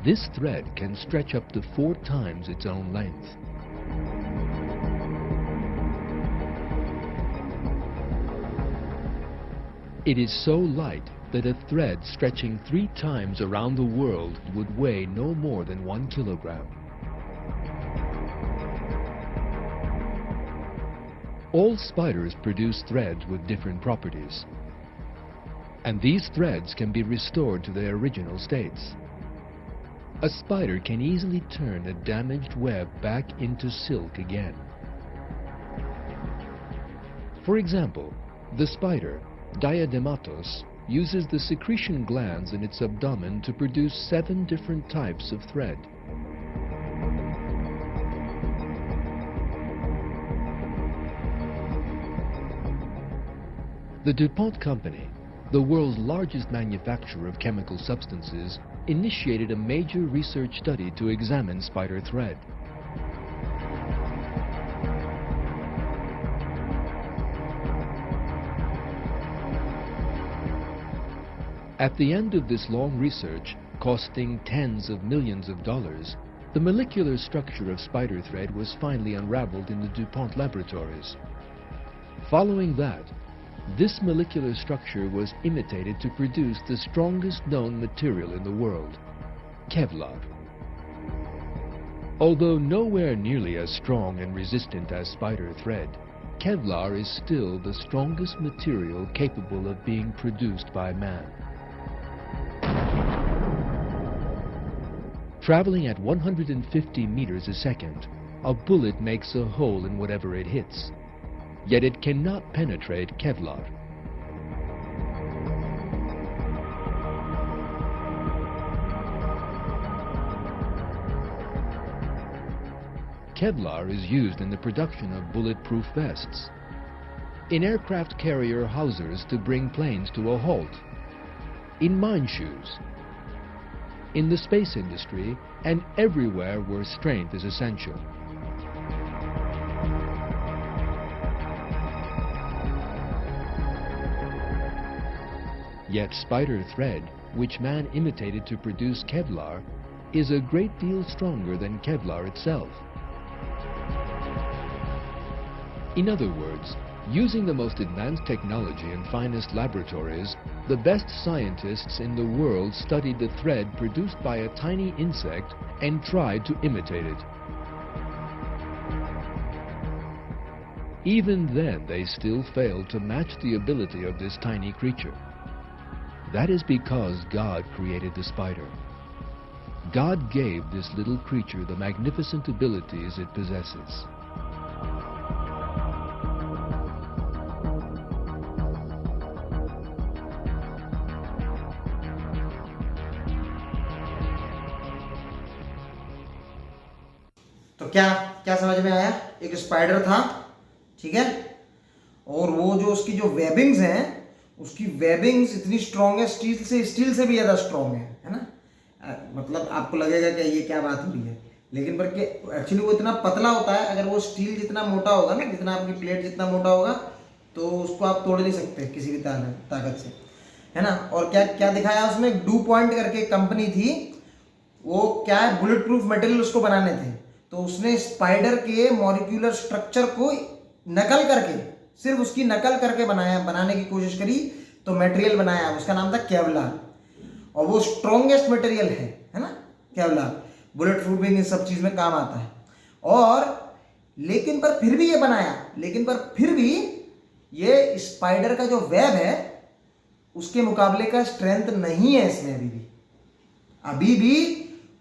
C: This thread can stretch up to 4 times its own length. It is so light that a thread stretching 3 times around the world would weigh no more than 1 kilogram. All spiders produce threads with different properties, and these threads can be restored to their original states. A spider can easily turn a damaged web back into silk again. For example, the spider Diadematos uses the secretion glands in its abdomen to produce 7 different types of thread. The DuPont Company, the world's largest manufacturer of chemical substances, initiated a major research study to examine spider thread. At the end of this long research, costing tens of millions of dollars, the molecular structure of spider thread was finally unraveled in the DuPont laboratories. Following that, this molecular structure was imitated to produce the strongest known material in the world, Kevlar. Although nowhere nearly as strong and resistant as spider thread, Kevlar is still the strongest material capable of being produced by man. Traveling at 150 meters a second, a bullet makes a hole in whatever it hits, yet it cannot penetrate Kevlar. Kevlar is used in the production of bulletproof vests, in aircraft carrier hawsers to bring planes to a halt, in mine shoes, in the space industry, and everywhere where strength is essential. Yet spider thread, which man imitated to produce Kevlar, is a great deal stronger than Kevlar itself. In other words, using the most advanced technology and finest laboratories, the best scientists in the world studied the thread produced by a tiny insect and tried to imitate it. Even then, they still failed to match the ability of this tiny creature. That is because God created the spider. God gave this little creature the magnificent abilities it possesses.
A: तो क्या क्या समझ में आया? एक spider था, ठीक है, और वो जो उसकी जो वेबिंग्स हैं, उसकी वेबिंग्स इतनी स्ट्रॉन्ग है, स्टील से भी ज़्यादा स्ट्रॉन्ग है ना। मतलब आपको लगेगा कि ये क्या बात हो रही है, लेकिन पर एक्चुअली वो इतना पतला होता है, अगर वो स्टील जितना मोटा होगा ना, जितना आपकी प्लेट जितना मोटा होगा, तो उसको आप तोड़ नहीं सकते किसी भी ताकत से। है ना। और क्या क्या दिखाया उसमें, डू पॉइंट करके कंपनी थी, वो क्या है, बुलेट प्रूफ मटेरियल उसको बनाने थे। तो उसने स्पाइडर के मॉलिक्यूलर स्ट्रक्चर को नकल करके, सिर्फ उसकी नकल करके बनाने की कोशिश करी, तो मटेरियल बनाया, उसका नाम था केवलार। और वो स्ट्रॉन्गेस्ट मटेरियल है ना केवलार, बुलेट प्रूफिंग इस सब चीज में काम आता है। और लेकिन पर फिर भी ये बनाया, लेकिन पर फिर भी ये स्पाइडर का जो वेब है उसके मुकाबले का स्ट्रेंथ नहीं है इसमें अभी भी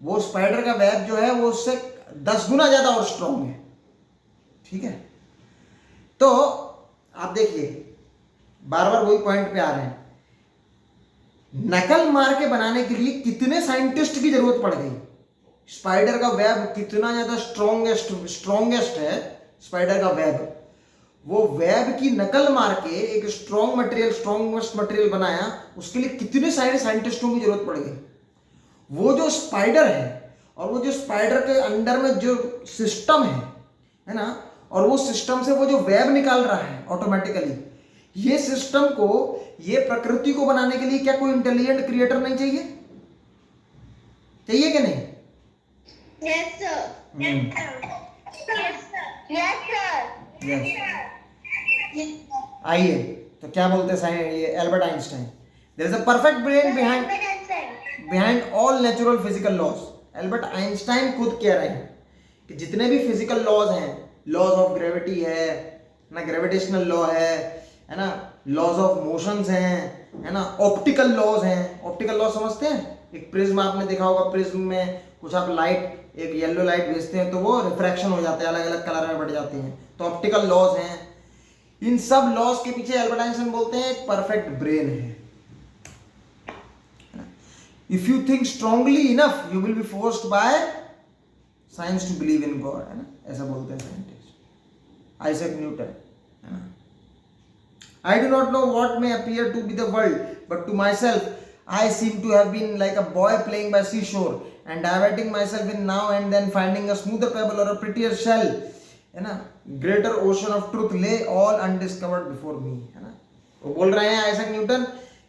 A: वो स्पाइडर का वेब जो है वो उससे 10 गुना ज्यादा और स्ट्रॉन्ग है, ठीक है। तो आप देखिए, बार बार वही पॉइंट पे आ रहे हैं, नकल मार के बनाने के लिए कितने साइंटिस्ट की जरूरत पड़ गई। स्पाइडर का वेब कितना ज्यादा स्ट्रॉन्गेस्ट है, स्पाइडर का वेब, वो वेब की नकल मार के एक स्ट्रॉन्गेस्ट मटेरियल बनाया, उसके लिए कितने सारे साइंटिस्टों की जरूरत पड़ गई। वो जो स्पाइडर है और वो जो स्पाइडर के अंदर में जो सिस्टम है ना, और वो सिस्टम से वो जो वेब निकाल रहा है ऑटोमेटिकली, ये सिस्टम को, ये प्रकृति को बनाने के लिए क्या कोई इंटेलिजेंट क्रिएटर नहीं चाहिए? चाहिए कि नहीं?
B: Yes, sir. Yes, sir. Yes, sir. Yes, sir.
A: Yes.
B: Yes, sir.
A: आइए, तो क्या बोलते हैं ये Albert Einstein, there is a perfect brain behind all natural physical laws. Albert Einstein खुद कह रहे हैं कि जितने भी फिजिकल लॉज हैं, लॉज ऑफ ग्रेविटी है ना, ग्रेविटेशनल लॉ है ना, लॉज ऑफ मोशंस हैं, है ना, ऑप्टिकल लॉज हैं। ऑप्टिकल लॉ समझते हैं? एक प्रिज्म आपने देखा होगा, प्रिज्म में कुछ आप लाइट, एक येलो लाइट भेजते हैं तो वो रिफ्रैक्शन हो जाते हैं, अलग अलग कलर में बढ़ जाती हैं, तो ऑप्टिकल लॉज हैं। इन सब लॉज के पीछे एल्बर्ट आइंस्टाइन बोलते हैं एक परफेक्ट ब्रेन है। If you think strongly enough you will be forced by science to believe in God, है ना, ऐसा बोलते हैं साइंटिस्ट आइजैक न्यूटन, है ना। I do not know what may appear to be the world, but to myself I seem to have been like a boy playing by seashore and diverting myself in now and then finding a smoother pebble or a prettier shell, है ना। Greater ocean of truth lay all undiscovered before me, है ना। वो बोल रहे हैं Isaac Newton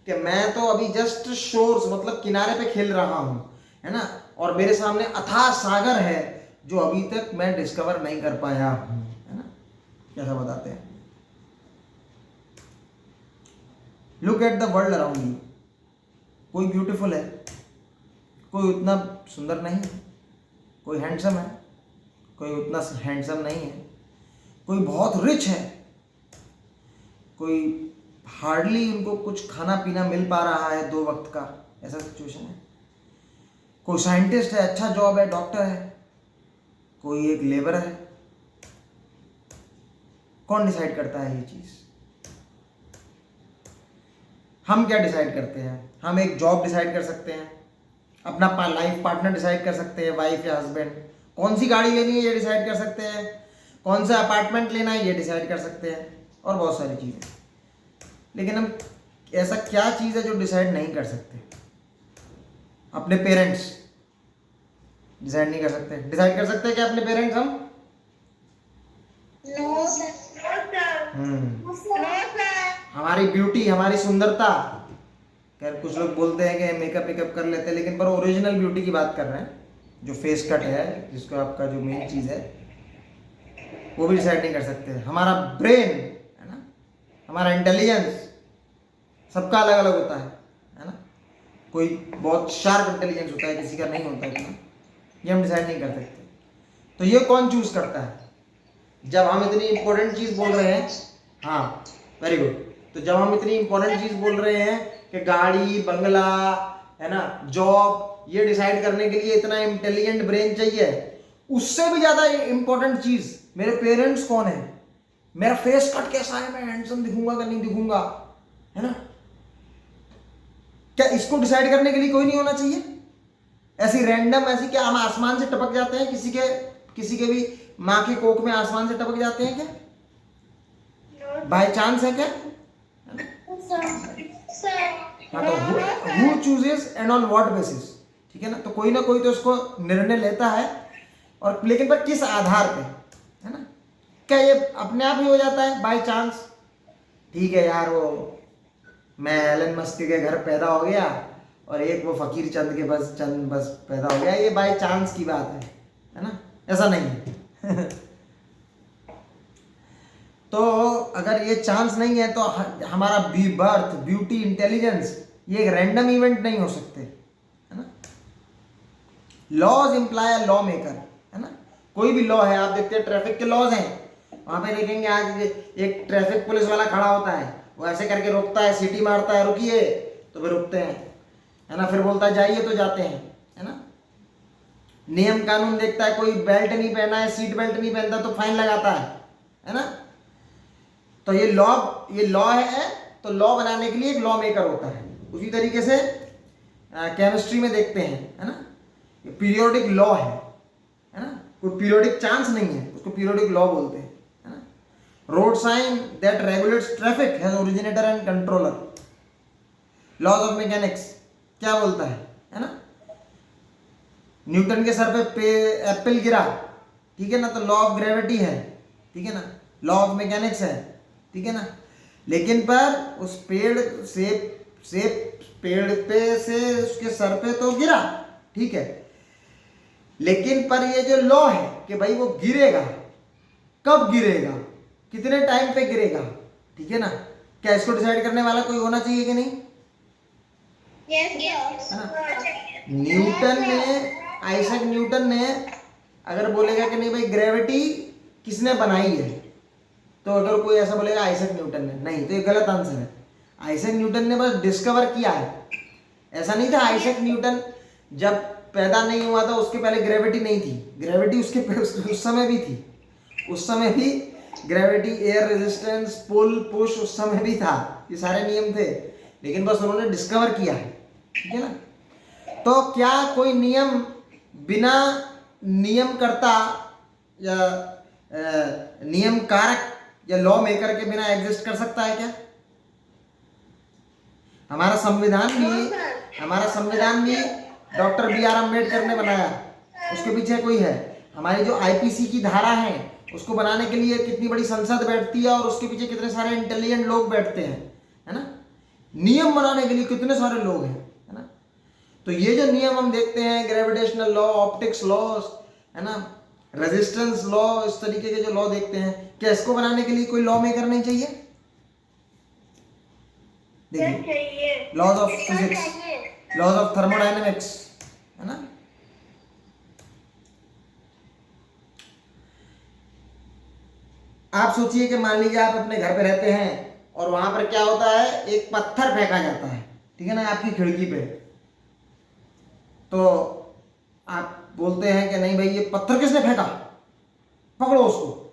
A: कि मैं तो अभी जस्ट शोर्स मतलब किनारे पे खेल रहा हूँ, है ना, और मेरे सामने अथाह सागर है जो अभी तक मैं डिस्कवर नहीं कर पाया हूँ, है ना। कैसा बताते हैं, look at the world around you. कोई ब्यूटीफुल है, कोई उतना सुंदर नहीं है, कोई हैंडसम है, कोई उतना हैंडसम नहीं है, कोई बहुत रिच है, कोई हार्डली उनको कुछ खाना पीना मिल पा रहा है 2 वक्त का, ऐसा सिचुएशन है। कोई साइंटिस्ट है, अच्छा जॉब है, डॉक्टर है, कोई एक लेबर है। कौन डिसाइड करता है ये चीज़? हम क्या डिसाइड करते हैं? हम एक जॉब डिसाइड कर सकते हैं, अपना लाइफ पार्टनर डिसाइड कर सकते हैं, वाइफ या हस्बैंड, कौन सी गाड़ी लेनी है ये डिसाइड कर सकते हैं, कौन सा अपार्टमेंट लेना है ये डिसाइड कर सकते हैं, और बहुत सारी चीज़ें। लेकिन हम ऐसा क्या चीज़ है जो डिसाइड नहीं कर सकते? अपने पेरेंट्स डिसाइड नहीं कर सकते। डिसाइड कर सकते हैं क्या अपने पेरेंट्स हम?
B: No, sir. No, sir. No, sir.
A: हमारी ब्यूटी, हमारी सुंदरता, खैर कुछ लोग बोलते हैं कि मेकअप कर लेते हैं, लेकिन पर ओरिजिनल ब्यूटी की बात कर रहे हैं, जो फेस कट है, जिसको आपका जो मेन चीज़ है, वो भी डिसाइड नहीं कर सकते। हमारा ब्रेन, है ना, हमारा इंटेलिजेंस, सबका अलग अलग होता है ना। कोई बहुत शार्प इंटेलिजेंस होता है, किसी का नहीं होता है, ये हम डिसाइड नहीं कर सकते। तो ये कौन चूज करता है? जब हम इतनी इंपॉर्टेंट चीज़ बोल रहे हैं, हाँ वेरी गुड, तो जब हम इतनी इंपॉर्टेंट चीज़ बोल रहे हैं कि गाड़ी, बंगला, है ना, जॉब, ये डिसाइड करने के लिए इतना इंटेलिजेंट ब्रेन चाहिए, उससे भी ज़्यादा इंपॉर्टेंट चीज़ मेरे पेरेंट्स कौन है, मेरा फेस कट कैसा है, मैं हैंडसम दिखूंगा कि नहीं दिखूंगा, है ना, क्या इसको डिसाइड करने के लिए कोई नहीं होना चाहिए? ऐसी रैंडम, ऐसी क्या हम आसमान से टपक जाते हैं? किसी के भी माँ के कोख में आसमान से टपक जाते हैं क्या? बाय चांस है क्या? हाँ, तो who chooses and on what basis, ठीक है ना। तो कोई ना कोई तो उसको निर्णय लेता है, और लेकिन पर किस आधार पे, है ना। क्या ये अपने आप ही हो जाता है बाय चांस? ठीक है यार, वो मैं एलन मस्क के घर पैदा हो गया और एक वो फकीर चंद के बस पैदा हो गया, ये बाय चांस की बात है ना, ऐसा नहीं है। तो अगर ये चांस नहीं है तो हमारा बर्थ, ब्यूटी, इंटेलिजेंस ये एक रैंडम इवेंट नहीं हो सकते, है ना। Laws imply a law maker, है ना। कोई भी लॉ है, आप देखते हैं ट्रैफिक के लॉज हैं, वहां पे देखेंगे आज एक ट्रैफिक पुलिस वाला खड़ा होता है, वो ऐसे करके रोकता है, सीटी मारता है, रुकिए, तो फिर रुकते हैं, है ना, फिर बोलता है जाइए तो जाते हैं, है ना। नियम कानून देखता है, कोई बेल्ट नहीं पहना है, सीट बेल्ट नहीं पहनता तो फाइन लगाता है ना। तो ये लॉ है, तो लॉ बनाने के लिए एक लॉ मेकर होता है। उसी तरीके से केमिस्ट्री में देखते हैं, है ना, पीरियोडिक लॉ है ना, कोई पीरियोडिक चांस नहीं है, उसको पीरियोडिक लॉ बोलते हैं, है ना। Road sign that regulates traffic has originator and controller. Laws of mechanics क्या बोलता है ना। न्यूटन के सर पे एप्पल गिरा, ठीक है ना, तो लॉ ऑफ ग्रेविटी है, ठीक है ना, लॉ ऑफ मैकेनिक्स है, ठीक है ना। लेकिन पर उस पेड़ से उसके सर पे तो गिरा, ठीक है, लेकिन पर ये जो लॉ है कि भाई वो गिरेगा, कब गिरेगा, कितने टाइम पे गिरेगा, ठीक है ना, क्या इसको डिसाइड करने वाला कोई होना चाहिए कि नहीं?
B: Yes.
A: आइजैक न्यूटन ने अगर बोलेगा कि नहीं भाई ग्रेविटी किसने बनाई है, तो अगर कोई ऐसा बोलेगा आइजैक न्यूटन ने, नहीं, तो ये गलत आंसर है। आइजैक न्यूटन ने बस डिस्कवर किया है, ऐसा नहीं था। आइजैक न्यूटन जब पैदा नहीं हुआ था उसके पहले ग्रेविटी नहीं थी, ग्रेविटी उस समय भी थी, उस समय भी ग्रेविटी, एयर रेजिस्टेंस, पुल पुश उस समय भी था, ये सारे नियम थे, लेकिन बस उन्होंने डिस्कवर किया है, ठीक है ना। तो क्या कोई नियम बिना नियमकर्ता या नियम कारक या लॉ मेकर के बिना एग्जिस्ट कर सकता है क्या? हमारा संविधान भी डॉक्टर बी आर अम्बेडकर ने बनाया, उसके पीछे कोई है। हमारी जो आईपीसी की धारा है उसको बनाने के लिए कितनी बड़ी संसद बैठती है और उसके पीछे कितने सारे इंटेलिजेंट लोग बैठते हैं, है ना। नियम बनाने के लिए कितने सारे लोग हैं, है ना। तो ये जो नियम हम देखते हैं, ग्रेविटेशनल लॉ, ऑप्टिक्स लॉ, है ना, रेजिस्टेंस लॉ, इस तरीके के जो लॉ देखते हैं, क्या इसको बनाने के लिए कोई लॉ मेकर नहीं चाहिए? देखिए, laws of physics, laws of thermodynamics, है ना। आप सोचिए कि मान लीजिए आप अपने घर पे रहते हैं और वहां पर क्या होता है, एक पत्थर फेंका जाता है, ठीक है ना, आपकी खिड़की पे। तो आप बोलते हैं कि नहीं भाई ये पत्थर किसने फेंका, पकड़ो उसको,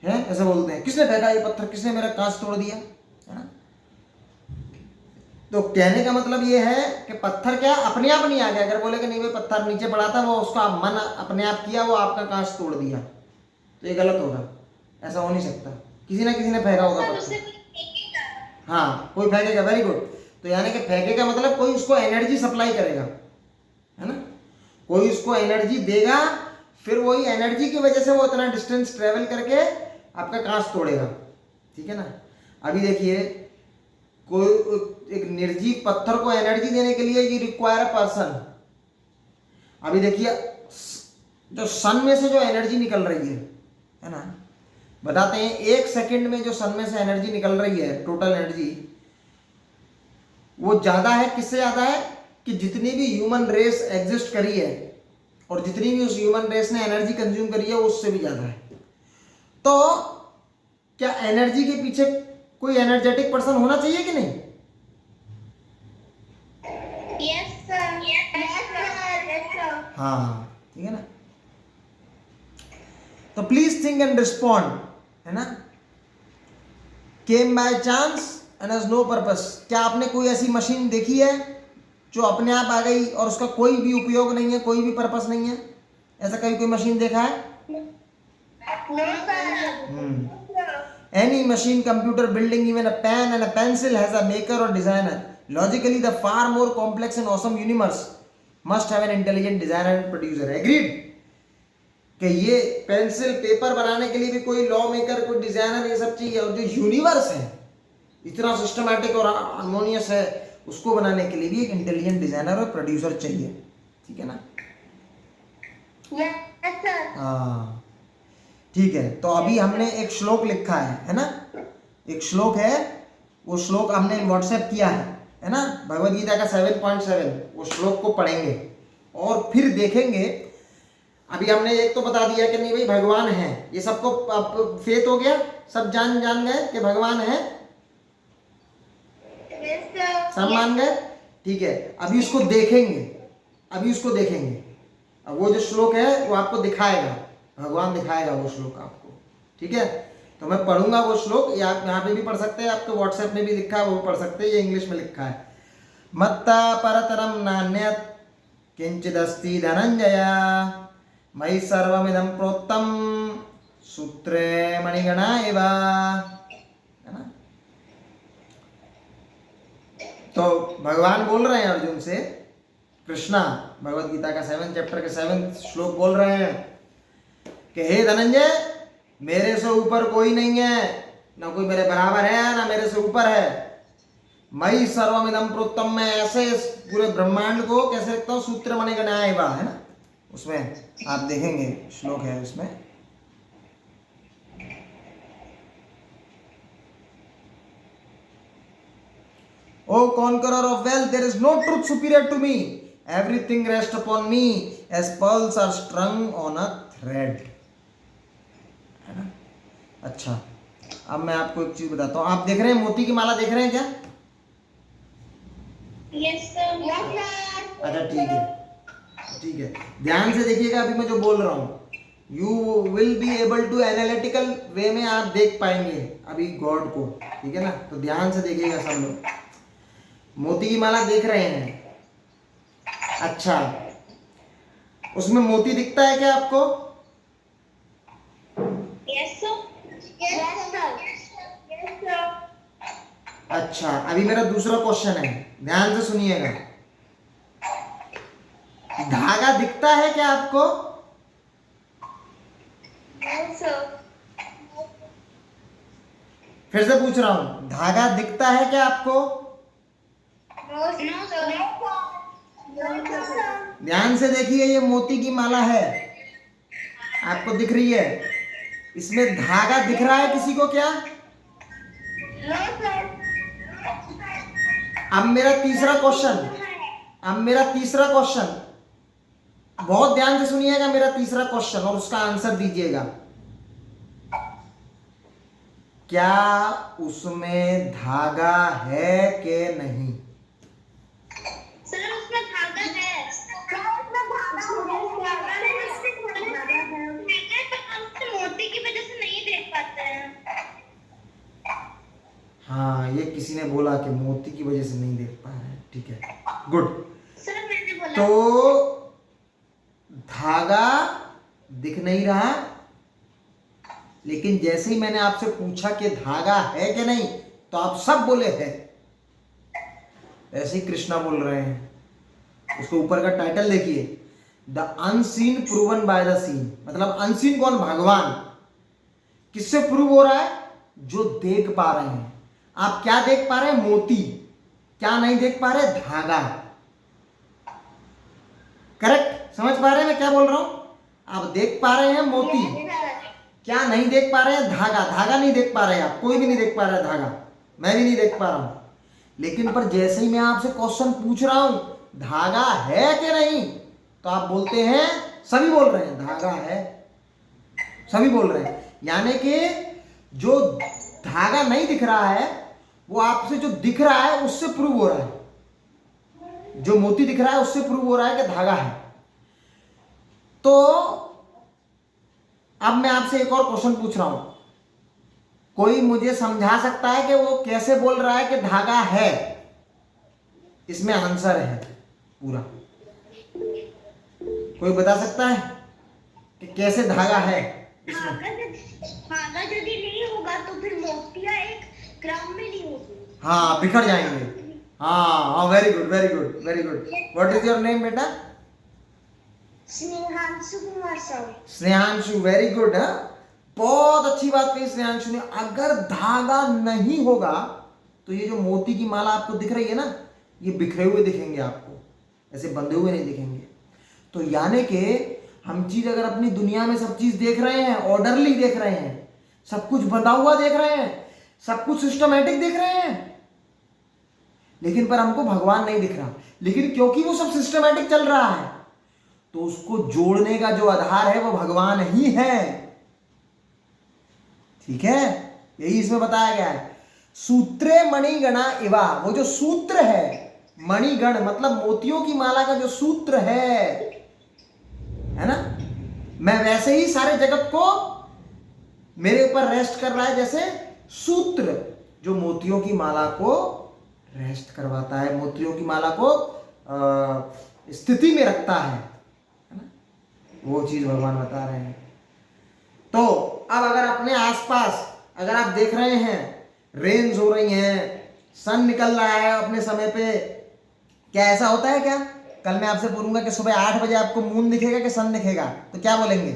A: है ऐसे बोलते हैं, किसने फेंका ये पत्थर, किसने मेरा कांच तोड़ दिया, है ना। तो कहने का मतलब ये है कि पत्थर क्या अपने आप नहीं आ गया। अगर बोले कि नहीं भाई पत्थर नीचे पड़ा था, वो उसका मन अपने आप किया, वो आपका कांच तोड़ दिया, तो ये गलत होगा, ऐसा हो नहीं सकता। किसी ना किसी ने फेंका होगा पत्थर, हाँ, कोई फेंकेगा, वेरी गुड। तो यानी कि फेंकेगा मतलब कोई उसको एनर्जी सप्लाई करेगा, है ना, कोई उसको एनर्जी देगा, फिर वही एनर्जी की वजह से वो इतना डिस्टेंस ट्रेवल करके आपका कांच तोड़ेगा, ठीक है ना। अभी देखिए, कोई एक निर्जीव पत्थर को एनर्जी देने के लिए ये रिक्वायर अ पर्सन। अभी देखिए, जो सन में से जो एनर्जी निकल रही है ना, बताते हैं 1 सेकंड में जो सन में से एनर्जी निकल रही है, टोटल एनर्जी, वो ज्यादा है, किससे ज्यादा है कि जितनी भी ह्यूमन रेस एग्जिस्ट करी है और जितनी भी उस ह्यूमन रेस ने एनर्जी कंज्यूम करी है उससे भी ज्यादा है। तो क्या एनर्जी के पीछे कोई एनर्जेटिक पर्सन होना चाहिए कि नहीं?
B: Yes, sir. Yes, sir.
A: हाँ, ठीक है ना। तो प्लीज थिंक एंड रिस्पॉन्ड, है ना। Came by chance and has no purpose. क्या आपने कोई ऐसी मशीन देखी है जो अपने आप आ गई और उसका कोई भी उपयोग नहीं है, कोई भी पर्पस नहीं है? ऐसा कभी कोई मशीन देखा है?
B: No, sir.
A: Any machine, computer, building, even a pen and a pencil has a maker or designer. Logically, the far more complex and awesome universe must have an intelligent designer and producer. Agreed? कि ये pencil paper बनाने के लिए भी कोई law maker, कोई designer, ये सब चाहिए। और जो यूनिवर्स है इतना सिस्टमैटिक और हार्मोनियस है, उसको बनाने के लिए भी एक इंटेलिजेंट डिजाइनर और प्रोड्यूसर चाहिए। ठीक है ना?
B: Yes, sir.
A: हाँ ठीक है। तो अभी हमने एक श्लोक लिखा है ना? एक श्लोक है, वो श्लोक हमने व्हाट्सएप किया है ना? भगवद गीता का 7.7, वो श्लोक को पढ़ेंगे और फिर देखेंगे। अभी हमने एक तो बता दिया कि नहीं भाई भगवान है, ये सबको फेथ हो गया, सब जान गए कि भगवान है,
B: Yes, sir.
A: सब मान गए। ठीक है, अभी उसको देखेंगे, अब वो जो श्लोक है वो आपको दिखाएगा, भगवान दिखाएगा वो श्लोक आपको। ठीक है, तो मैं पढ़ूंगा वो श्लोक, या आप यहाँ पे भी पढ़ सकते हैं, आपके व्हाट्सएप में भी लिखा है वो पढ़ सकते हैं, ये इंग्लिश में लिखा है। मत्ता परतरम नान्यत् किंचिदस्ति धनंजय मयि सर्वमिदं प्रोक्तम सूत्रे मणिगणा एव, है ना? तो भगवान बोल रहे हैं अर्जुन से, कृष्णा भगवद गीता का 7 चैप्टर के 7 श्लोक बोल रहे हैं कि हे धनंजय, मेरे से ऊपर कोई नहीं है, ना कोई मेरे बराबर है, ना मेरे से ऊपर है। मयि सर्वमिदं प्रोक्तम, मैं ऐसे इस पूरे ब्रह्मांड को कैसे लिखता हूँ, सूत्र मणिगणा एव, है ना? उसमें आप देखेंगे श्लोक है उसमें। O conqueror of wealth, there is no truth superior to me. Everything rests upon me as pearls are strung on a thread. है ना? अच्छा, अब मैं आपको एक चीज बताता हूँ। आप देख रहे हैं मोती की माला, देख रहे हैं क्या?
B: Yes, sir. Yes, sir.
A: अच्छा ठीक है, ध्यान से देखिएगा अभी मैं जो बोल रहा हूँ। You will be able to analytical way में आप देख पाएंगे अभी गॉड को। ठीक है ना? तो ध्यान से देखिएगा सब लोग। मोती की माला देख रहे हैं? अच्छा, उसमें मोती दिखता है क्या आपको?
B: Yes, sir. Yes, sir. Yes, sir.
A: अच्छा, अभी मेरा दूसरा क्वेश्चन है, ध्यान से सुनिएगा। धागा दिखता है क्या आपको?
B: No, sir.
A: फिर से पूछ रहा हूं, धागा दिखता है क्या आपको?
B: No, sir. No, sir.
A: ध्यान से देखिए, ये मोती की माला है, आपको दिख रही है, इसमें धागा दिख रहा है किसी को क्या?
B: No, sir.
A: अब मेरा तीसरा क्वेश्चन, बहुत ध्यान से सुनिएगा मेरा तीसरा क्वेश्चन और उसका आंसर दीजिएगा। क्या उसमें धागा है कि नहीं?
B: सर उसमें धागा है। मोती की वजह से नहीं देख पाते हैं।
A: हाँ, ये किसी ने बोला कि मोती की वजह से नहीं देख पा रहे हैं। ठीक है, गुड।
B: सर मैंने बोला
A: तो धागा दिख नहीं रहा, लेकिन जैसे ही मैंने आपसे पूछा कि धागा है कि नहीं, तो आप सब बोले है। ऐसे ही कृष्णा बोल रहे हैं। उसके ऊपर का टाइटल देखिए, the unseen proven by the seen. मतलब अनसीन कौन? भगवान। किससे प्रूव हो रहा है? जो देख पा रहे हैं। आप क्या देख पा रहे हैं? मोती। क्या नहीं देख पा रहे? धागा। करेक्ट? समझ पा रहे हैं मैं क्या बोल रहा हूं? आप देख पा रहे हैं मोती, क्या नहीं देख पा रहे हैं? धागा। धागा नहीं देख पा रहे हैं आप, कोई भी नहीं देख पा रहा है धागा, मैं भी नहीं देख पा रहा हूं। लेकिन पर जैसे ही मैं आपसे क्वेश्चन पूछ रहा हूं धागा है कि नहीं, तो आप बोलते हैं, सभी बोल रहे हैं धागा है, सभी बोल रहे हैं। यानी कि जो धागा नहीं दिख रहा है वो आपसे जो दिख रहा है उससे प्रूव हो रहा है। जो मोती दिख रहा है उससे प्रूव हो रहा है कि धागा है। तो अब मैं आपसे एक और क्वेश्चन पूछ रहा हूं, कोई मुझे समझा सकता है कि वो कैसे बोल रहा है कि धागा है? इसमें आंसर है पूरा। कोई बता सकता है कि कैसे धागा है इसमें?
B: धागा यदि नहीं होगा तो फिर मोतियां एक ग्राम में नहीं होगी।
A: हाँ, बिखर जाएंगे। हाँ, very good, very good, very good. What is your name बेटा?
B: स्नेहांशु कुमार साहू।
A: Snehanshu, very good. है, बहुत अच्छी बात कही स्नेहांशु ने। अगर धागा नहीं होगा तो ये जो मोती की माला आपको दिख रही है ना, ये बिखरे हुए दिखेंगे आपको, ऐसे बंधे हुए नहीं दिखेंगे। तो यानी कि हम चीज अगर अपनी दुनिया में सब चीज देख रहे हैं, ऑर्डरली देख रहे हैं, सब कुछ बंधा हुआ देख रहे हैं, सब कुछ सिस्टमैटिक देख रहे हैं, लेकिन पर हमको भगवान नहीं दिख रहा। लेकिन क्योंकि वो सब सिस्टमैटिक चल रहा है तो उसको जोड़ने का जो आधार है वो भगवान ही है। ठीक है, यही इसमें बताया गया है। सूत्रे मणिगणा इवा, वो जो सूत्र है, मणिगण मतलब मोतियों की माला का जो सूत्र है ना, मैं वैसे ही सारे जगत को मेरे ऊपर रेस्ट कर रहा है, जैसे सूत्र जो मोतियों की माला को रेस्ट करवाता है, मोतियों की माला को स्थिति में रखता है ना, वो चीज भगवान बता रहे हैं। तो अब अगर अपने आसपास अगर आप देख रहे हैं रेन्स हो रही हैं, सन निकल रहा है अपने समय पे, क्या ऐसा होता है क्या? कल मैं आपसे बोलूंगा कि सुबह 8 बजे आपको मून दिखेगा कि सन दिखेगा, तो क्या बोलेंगे?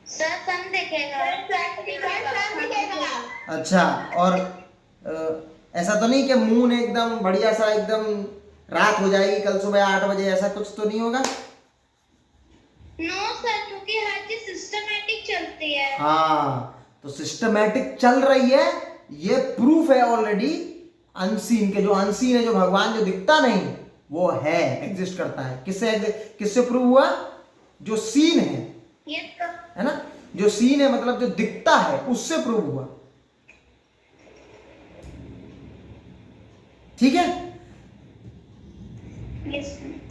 B: सर सन दिखेगा। सन दिखेगा।
A: अच्छा, और ऐसा तो नहीं कि मून एकदम बढ़िया सा एकदम रात हो जाएगी कल सुबह 8 बजे, ऐसा कुछ तो नहीं होगा?
B: नो सर, क्योंकि हर चीज सिस्टमैटिक चलती है।
A: हाँ, तो सिस्टमैटिक चल रही है, ये प्रूफ है ऑलरेडी अनसीन के। जो अनसीन है, जो भगवान जो दिखता नहीं, वो है, एग्जिस्ट करता है। किससे प्रूव हुआ? जो सीन है ना, जो सीन है मतलब जो दिखता है, उससे प्रूव हुआ। ठीक है,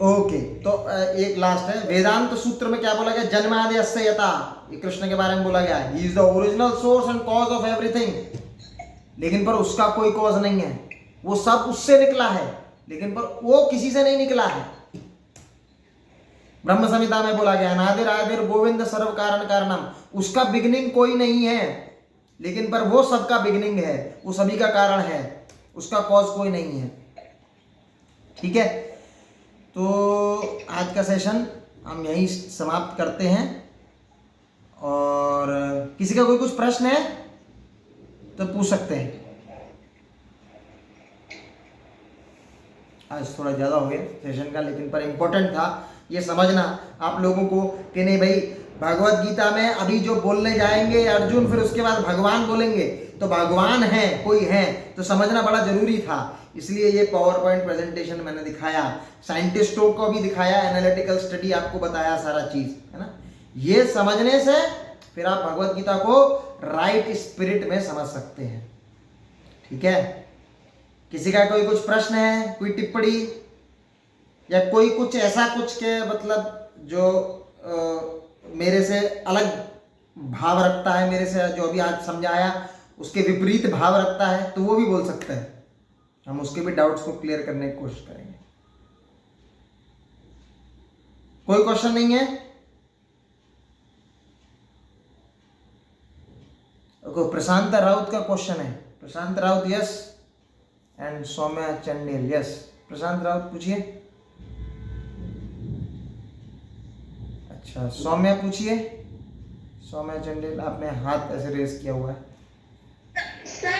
A: ओके। तो एक लास्ट है, वेदांत सूत्र में क्या बोला गया? जन्मादि यस्य यथा, ये कृष्ण के बारे में बोला गया है। He is the original source and cause of everything. लेकिन पर उसका कोई कॉज नहीं है, वो सब उससे निकला है, लेकिन पर वो किसी से नहीं निकला है। ब्रह्म संहिता में बोला गया, अनादिर आदिर गोविंद सर्व कारण कारणम, उसका बिगिनिंग कोई नहीं है, लेकिन पर वो सबका बिगिनिंग है, वो सभी का कारण है, उसका कॉज कोई नहीं है। ठीक है, तो आज का सेशन हम यहीं समाप्त करते हैं। और किसी का कोई कुछ प्रश्न है तो पूछ सकते हैं। आज थोड़ा ज़्यादा हो गया सेशन का, लेकिन पर इम्पोर्टेंट था ये समझना आप लोगों को कि नहीं भाई, भगवत गीता में अभी जो बोलने जाएंगे अर्जुन, फिर उसके बाद भगवान बोलेंगे, तो भगवान है, कोई है, तो समझना बड़ा जरूरी था। इसलिए ये पावर पॉइंट प्रेजेंटेशन मैंने दिखाया, साइंटिस्टों को भी दिखाया, एनालिटिकल स्टडी आपको बताया, सारा चीज़ है ना। ये समझने से फिर आप भगवत गीता को राइट स्पिरिट में समझ सकते हैं। ठीक है, किसी का कोई कुछ प्रश्न है, कोई टिप्पणी, या कोई कुछ ऐसा कुछ के मतलब जो मेरे से अलग भाव रखता है, मेरे से जो अभी आज समझाया उसके विपरीत भाव रखता है, तो वो भी बोल सकता है, हम उसके भी डाउट्स को क्लियर करने की कोशिश करेंगे। कोई क्वेश्चन नहीं है? ओके, प्रशांत राउत का क्वेश्चन है। Prashant Raut yes, and Saumya Chandel yes. Prashant Raut पूछिए। अच्छा, सौम्या पूछिए। सौम्या चंडेल, आपने हाथ ऐसे रेस किया हुआ है।
B: सर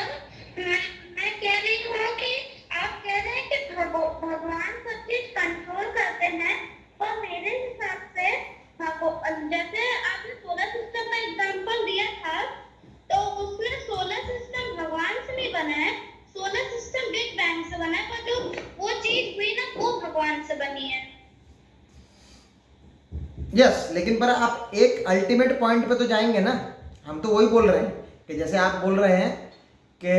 B: मैं कह रही हूँ कि आप कह रहे हैं कि भगवान सब चीज कंट्रोल करते हैं, और मेरे हिसाब से जैसे आपने सोलर सिस्टम का एग्जांपल दिया था, तो उसमें सोलर सिस्टम भगवान से नहीं बना है, सोलर सिस्टम बिग बैंग से बना है, पर जो वो चीज हुई ना वो भगवान से बनी है।
A: यस, लेकिन पर आप एक अल्टीमेट पॉइंट पे तो जाएंगे ना। हम तो वही बोल रहे हैं कि जैसे आप बोल रहे हैं कि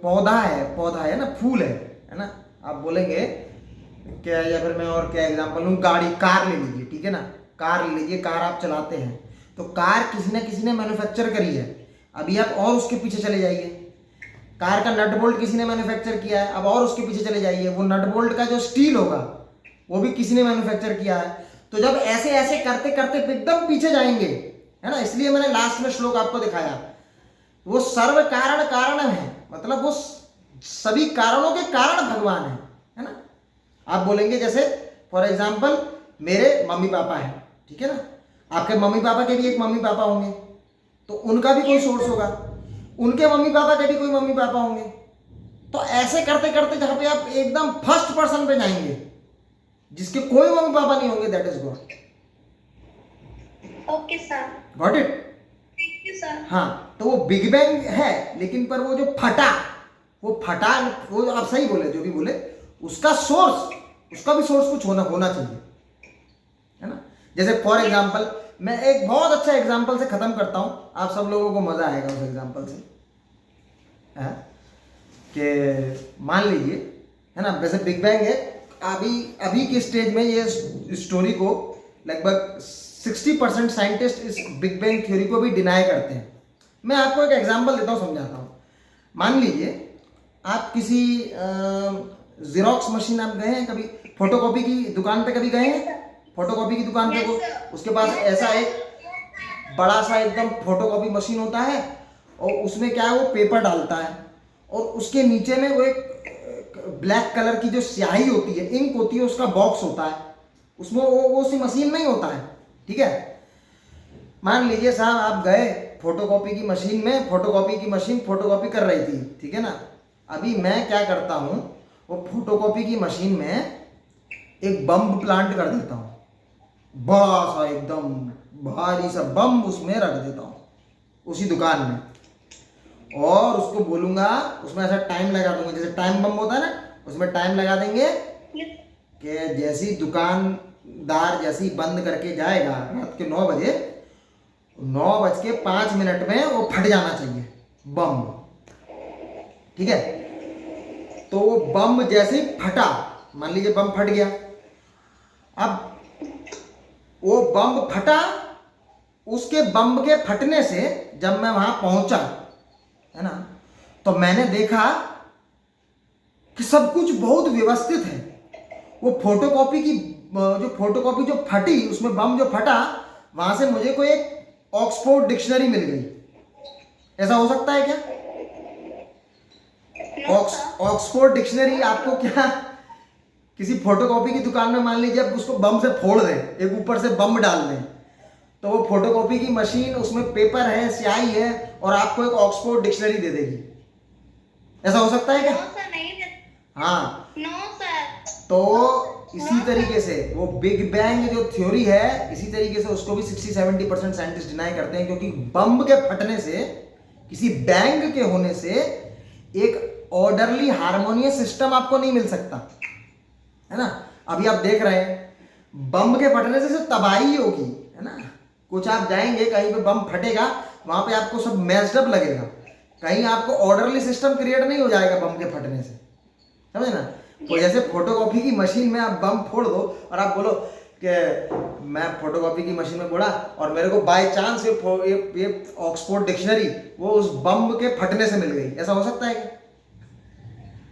A: पौधा है ना, फूल है ना, आप बोलेंगे क्या, या फिर मैं और क्या एग्जांपल लूँ, गाड़ी, कार ले लीजिए, ठीक है ना, कार ले लीजिए, कार आप चलाते हैं, तो कार किसी ने मैन्युफैक्चर करी है, अभी आप और उसके पीछे चले जाइए। कार का नट बोल्ट किसी ने मैन्युफैक्चर किया है, अब और उसके पीछे चले जाइए, वो नट बोल्ट का जो स्टील होगा वो भी किसी ने मैन्युफैक्चर किया है। तो जब ऐसे ऐसे करते करते एकदम पीछे जाएंगे, है ना, इसलिए मैंने लास्ट में श्लोक आपको दिखाया, वो सर्व कारण कारण है, मतलब वो सभी कारणों के कारण भगवान है ना। आप बोलेंगे जैसे फॉर एग्जाम्पल मेरे मम्मी पापा हैं, ठीक है ना, आपके मम्मी पापा के भी एक मम्मी पापा होंगे, तो उनका भी कोई सोर्स होगा, उनके मम्मी पापा के भी कोई मम्मी पापा होंगे। तो ऐसे करते करते जहां पे आप एकदम फर्स्ट पर्सन पे जाएंगे जिसके कोई मम्मी पापा नहीं होंगे, that is God.
B: Okay sir,
A: got it?
B: Thank you sir.
A: हाँ, तो वो बिग बैंग है, लेकिन पर वो जो फटा, वो आप सही बोले, जो भी बोले, उसका सोर्स, उसका भी सोर्स कुछ होना चाहिए, है ना। जैसे फॉर एग्जाम्पल, मैं एक बहुत अच्छा एग्जाम्पल से खत्म करता हूं, आप सब लोगों को मजा आएगा उस एग्जाम्पल से, है कि मान लीजिए, है ना, वैसे बिग बैंग है, अभी के स्टेज में ये स्टोरी को लगभग 60% साइंटिस्ट इस बिग बैंग थ्योरी को भी डिनाई करते हैं। मैं आपको एक एग्जांपल देता हूँ, समझाता हूँ। मान लीजिए आप किसी जेरोक्स मशीन, आप गए हैं कभी, फोटोकॉपी की दुकान पे कभी गए हैं? फोटोकॉपी की दुकान पे, उसके पास ऐसा एक बड़ा सा एकदम फोटोकॉपी मशीन होता है, और उसमें क्या है, वो पेपर डालता है, और उसके नीचे में वो एक ब्लैक कलर की जो स्याही होती है, इंक होती है, उसका बॉक्स होता है, उसमें वो उसी मशीन में ही होता है, ठीक है। मान लीजिए साहब, आप गए फोटोकॉपी की मशीन में, फोटोकॉपी की मशीन फोटोकॉपी कर रही थी, ठीक है ना। अभी मैं क्या करता हूँ, वो फोटोकॉपी की मशीन में एक बम प्लांट कर देता हूँ, बड़ा सा एकदम भारी सा बम उसमें रख देता हूँ उसी दुकान में, और उसको बोलूँगा, उसमें ऐसा टाइम लगा दूंगा, जैसे टाइम बम होता है ना, उसमें टाइम लगा देंगे कि जैसी दुकानदार जैसी बंद करके जाएगा रात के 9 बजे, 9:05 में वो फट जाना चाहिए बम, ठीक है। तो वो बम जैसे ही फटा, मान लीजिए बम फट गया, अब वो बम फटा, उसके बम के फटने से जब मैं वहां पहुंचा, है ना, तो मैंने देखा कि सब कुछ बहुत व्यवस्थित है। वो फोटोकॉपी जो फटी, उसमें बम जो फटा, वहां से मुझे कोई एक ऑक्सफोर्ड डिक्शनरी मिल गई। ऐसा हो सकता है क्या? ऑक्सफोर्ड डिक्शनरी आपको क्या किसी फोटोकॉपी की दुकान में, मान लीजिए आप उसको बम से फोड़ दें, एक ऊपर से बम डाल दें, तो वो फोटोकॉपी की मशीन, उसमें पेपर है, स्याही है, और आपको एक ऑक्सफोर्ड डिक्शनरी दे देगी। ऐसा हो सकता है क्या? हाँ,
B: नो सर।
A: तो इसी तरीके से वो बिग बैंग जो थ्योरी है, इसी तरीके से उसको भी 60-70% साइंटिस्ट डिनाई करते हैं, क्योंकि बम के फटने से, किसी बैंग के होने से एक ऑर्डरली हार्मोनियस सिस्टम आपको नहीं मिल सकता, है ना। अभी आप देख रहे हैं बम के फटने से सिर्फ तबाही होगी, है ना। कुछ आप जाएंगे कहीं पे, बम फटेगा, वहां पे आपको सब मैस्ड अप लगेगा, कहीं आपको ऑर्डरली सिस्टम क्रिएट नहीं हो जाएगा बम के फटने से, समझे ना। तो जैसे फोटोकॉपी की मशीन में आप बम फोड़ दो और आप बोलो कि मैं फोटोकॉपी की मशीन में फोड़ा और मेरे को बाय चांस ये ऑक्सफोर्ड डिक्शनरी वो उस बम के फटने से मिल गई, ऐसा हो सकता है क्या?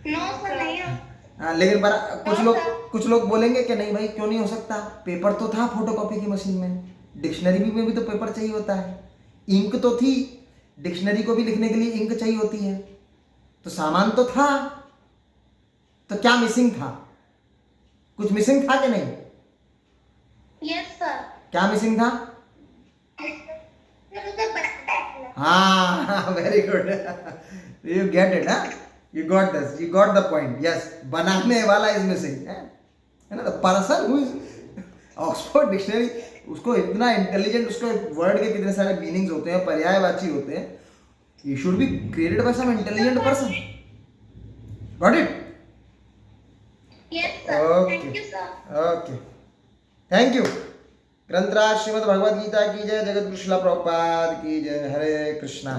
B: नो सर, नहीं।
A: हाँ, लेकिन कुछ लोग बोलेंगे कि नहीं भाई, क्यों नहीं हो सकता, पेपर तो था फोटोकॉपी की मशीन में, डिक्शनरी में भी तो पेपर चाहिए होता है, इंक तो थी, डिक्शनरी को भी लिखने के लिए इंक चाहिए होती है, तो सामान तो था, तो क्या मिसिंग था? कुछ मिसिंग था कि नहीं?
B: Yes sir.
A: क्या मिसिंग था? हाँ, very good, you get it, हाँ, you got this, you got the point, yes, बनाने वाला इज मिसिंग, है ना। The person who is Oxford dictionary, उसको इतना इंटेलिजेंट, उसको वर्ड के कितने सारे मीनिंग्स होते हैं, पर्यायवाची होते हैं, you should be created by some intelligent person, got it?
B: Yes sir, thank you sir.
A: Okay, thank you. ग्रंथराज श्रीमद् भगवद गीता की जय, जगत गुरु श्रील प्रभुपाद की जय, हरे कृष्णा।